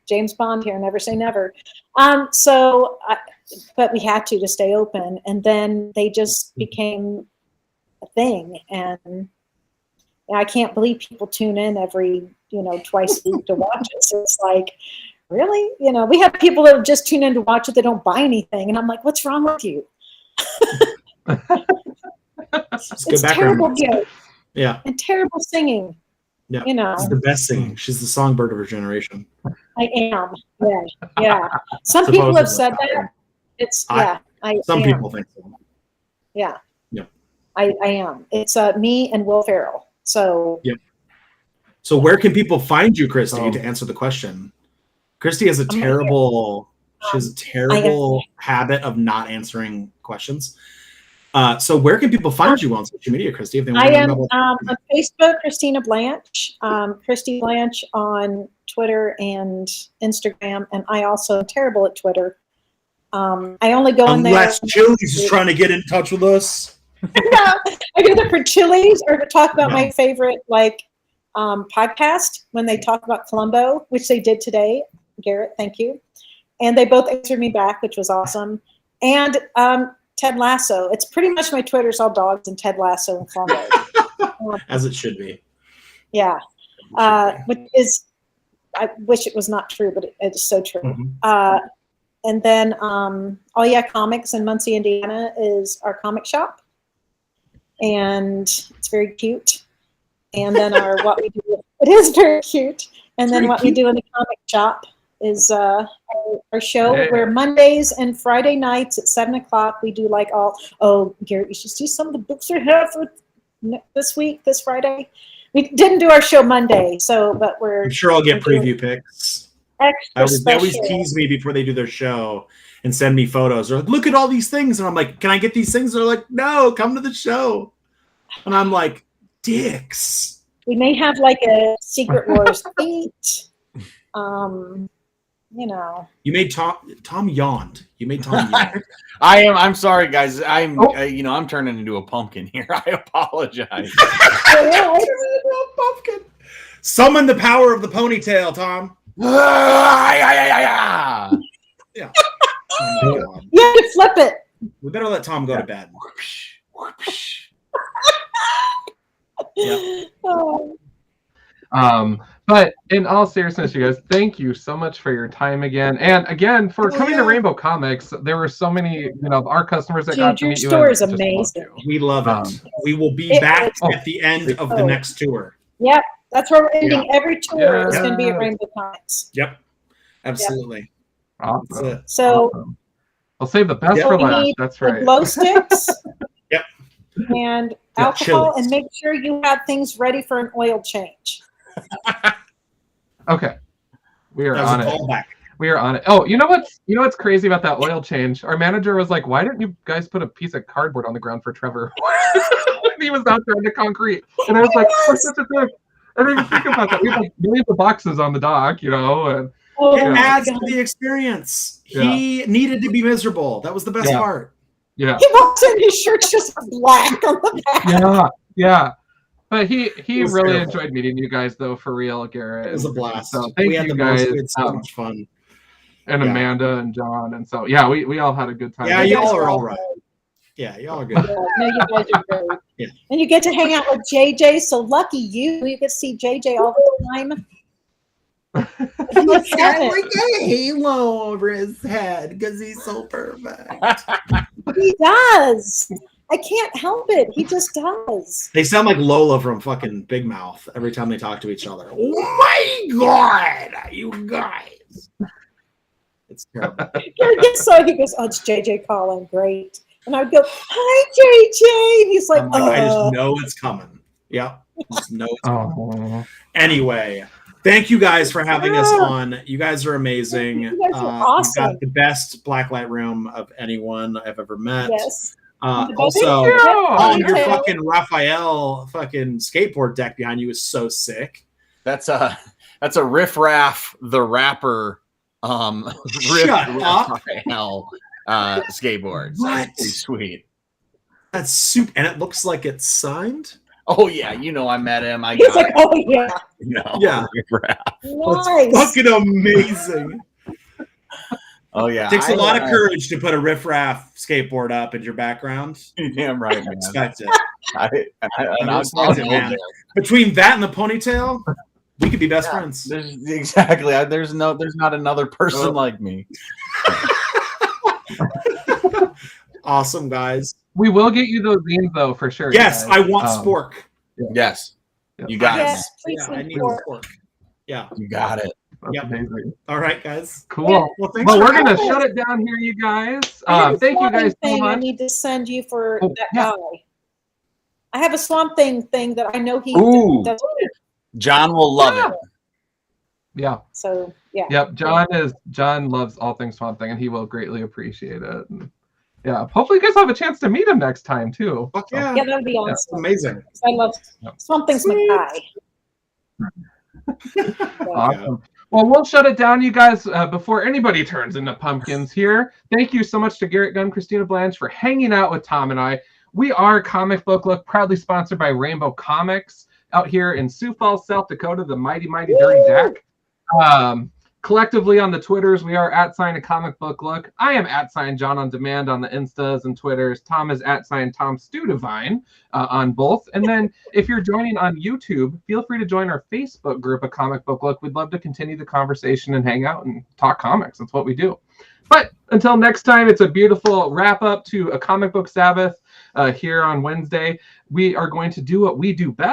James Bond here, never say never. But we had to stay open. And then they just became a thing. And I can't believe people tune in every, twice a week to watch it. So it's like, really? We have people that just tune in to watch it. They don't buy anything. And I'm like, what's wrong with you? It's terrible jokes. Yeah. And terrible singing. Yeah. It's the best singing. She's the songbird of her generation. I am. Yeah. Some people have said that. Some people think so. Yeah. I am. It's me and Will Ferrell. So. Yep. So where can people find you, Christy, to answer the question? Christy has a terrible habit of not answering questions. So where can people find you on social media, Christy? If they want I am on Facebook, Christina Blanch, Christy Blanch on Twitter and Instagram, and I also am terrible at Twitter. I only go in there. Unless Chili's is trying to get in touch with us. Yeah, I do that for Chili's or to talk about my favorite podcast when they talk about Columbo, which they did today. Garrett, thank you. And they both answered me back, which was awesome. And Ted Lasso. It's pretty much my Twitter's all dogs and Ted Lasso and Columbo. As it should be. Yeah. Which is, I wish it was not true, but it is so true. Mm-hmm. And then All Yeah Comics in Muncie, Indiana is our comic shop. And it's very cute. And then What We Do, it is very cute. And then What We Do in the comic shop is our show where Mondays and Friday nights at 7:00 we do Garrett, you should see some of the books we have for this Friday. We didn't do our show Monday, but I'm sure I'll get preview pics. They always tease me before they do their show and send me photos. They're like, look at all these things. And I'm like, can I get these things? They're like, no, come to the show. And I'm like, dicks. We may have a Secret Wars 8. You know. You made Tom yawned. You made Tom yawn. I'm sorry, guys. I'm Oh. I'm turning into a pumpkin here. I apologize. Pumpkin. Summon the power of the ponytail, Tom. Yeah. Yeah. Oh my God. You have to flip it. We better let Tom go to bed. Yeah. Oh. But in all seriousness, you guys, thank you so much for your time again, and again for coming to Rainbow Comics. There were so many, of our customers that got to Your meet you. store is and just amazing. loved you. We love it. We will be back at the end of the next tour. Yep, that's where we're ending every tour. It's going to be at Yeah. Rainbow Comics. Yep, absolutely. Awesome. That's it. So Awesome. I'll save the best Yeah. for we last. need That's the right. glow sticks. Yep. And Yeah, alcohol, chilies. and make sure you have things ready for an oil change. Okay, we are That was on a it. callback. We are on it. Oh, you know what's crazy about that oil change? Our manager was like, "Why didn't you guys put a piece of cardboard on the ground for Trevor?" He was out there in the concrete, and I was like, "We're such a dick." I didn't even think about that. We have like millions of boxes on the dock, and Oh, It Yeah. adds to the experience. He needed to be miserable. That was the best Yeah. part. yeah, he walks in, his shirt's just black on the back. yeah. But he was really terrible. enjoyed meeting you guys, though, for real, Garrett. It was a blast. So thank We had you the guys, most. We had so much fun. and Yeah. Amanda and John, and so yeah, we all had a good time. Yeah, You guys y'all are are all all right. Yeah, y'all are good. Yeah, no, you guys are great. Yeah. And you get to hang out with JJ. So lucky you. You get to see JJ all the time. He's got like a halo over his head because he's so perfect. He does. I can't help it. He just does. They sound like Lola from fucking Big Mouth every time they talk to each other. Oh my God, you guys. It's terrible. So he goes, "Oh, it's JJ calling. Great." And I would go, "Hi, JJ." And he's like, I'm like, I just know it's coming. Yeah. I just know it's coming. Oh, Anyway, thank you guys for having us on. You guys are amazing. You guys are awesome. You've got the best blacklight room of anyone I've ever met. Yes. Also, Thank you. your fucking Raphael fucking skateboard deck behind you is so sick. That's a Riff Raff the rapper Shut up. Raphael skateboard. What? Pretty sweet. That's super, and it looks like it's signed. Oh yeah, I met him. I He's got like, it. "Oh yeah, Yeah. Riff Raff. nice." That's fucking amazing. Oh yeah. It takes a lot of courage to put a Riff Raff skateboard up in your background. Damn right, I man. respect it. I'll respect it, go man. there. Between that and the ponytail, we could be best friends. Exactly. There's not another person like me. Awesome, guys. we will get you those zines though for sure. Yes, guys. I want spork. Yes, you got Yes, it. please Yeah, I need support. spork. Yeah. You got it. That's Yep. amazing. All right, guys. Cool. Yeah. Well, thanks Well, for we're gonna having us. shut it down here, you guys. I have a Thank you Swamp guys so Thing I much. need to send you for Oh, that yeah. guy. I have a Swamp Thing that I know he Ooh. does. John will love Yeah. it. Yeah. So yeah. Yep. John loves all things Swamp Thing, and he will greatly appreciate it. And, yeah. Hopefully, you guys will have a chance to meet him next time too. Fuck So, yeah. Yeah, that would be It's awesome. amazing. I love Swamp Thing's my guy. Awesome. Well, we'll shut it down, you guys, before anybody turns into pumpkins here. Thank you so much to Garrett Gunn, Christina Blanch for hanging out with Tom and I. We are Comic Book Look, proudly sponsored by Rainbow Comics out here in Sioux Falls, South Dakota, the mighty, mighty Dirty Dak. Collectively on the Twitters, we are @ Comic Book Look. I am @ John on Demand on the Instas and Twitters. Tom is @ Tom Stu Divine on both. And then if you're joining on YouTube, feel free to join our Facebook group, A Comic Book Look. We'd love to continue the conversation and hang out and talk comics. That's what we do. But until next time, it's a beautiful wrap up to A Comic Book Sabbath here on Wednesday. We are going to do what we do best.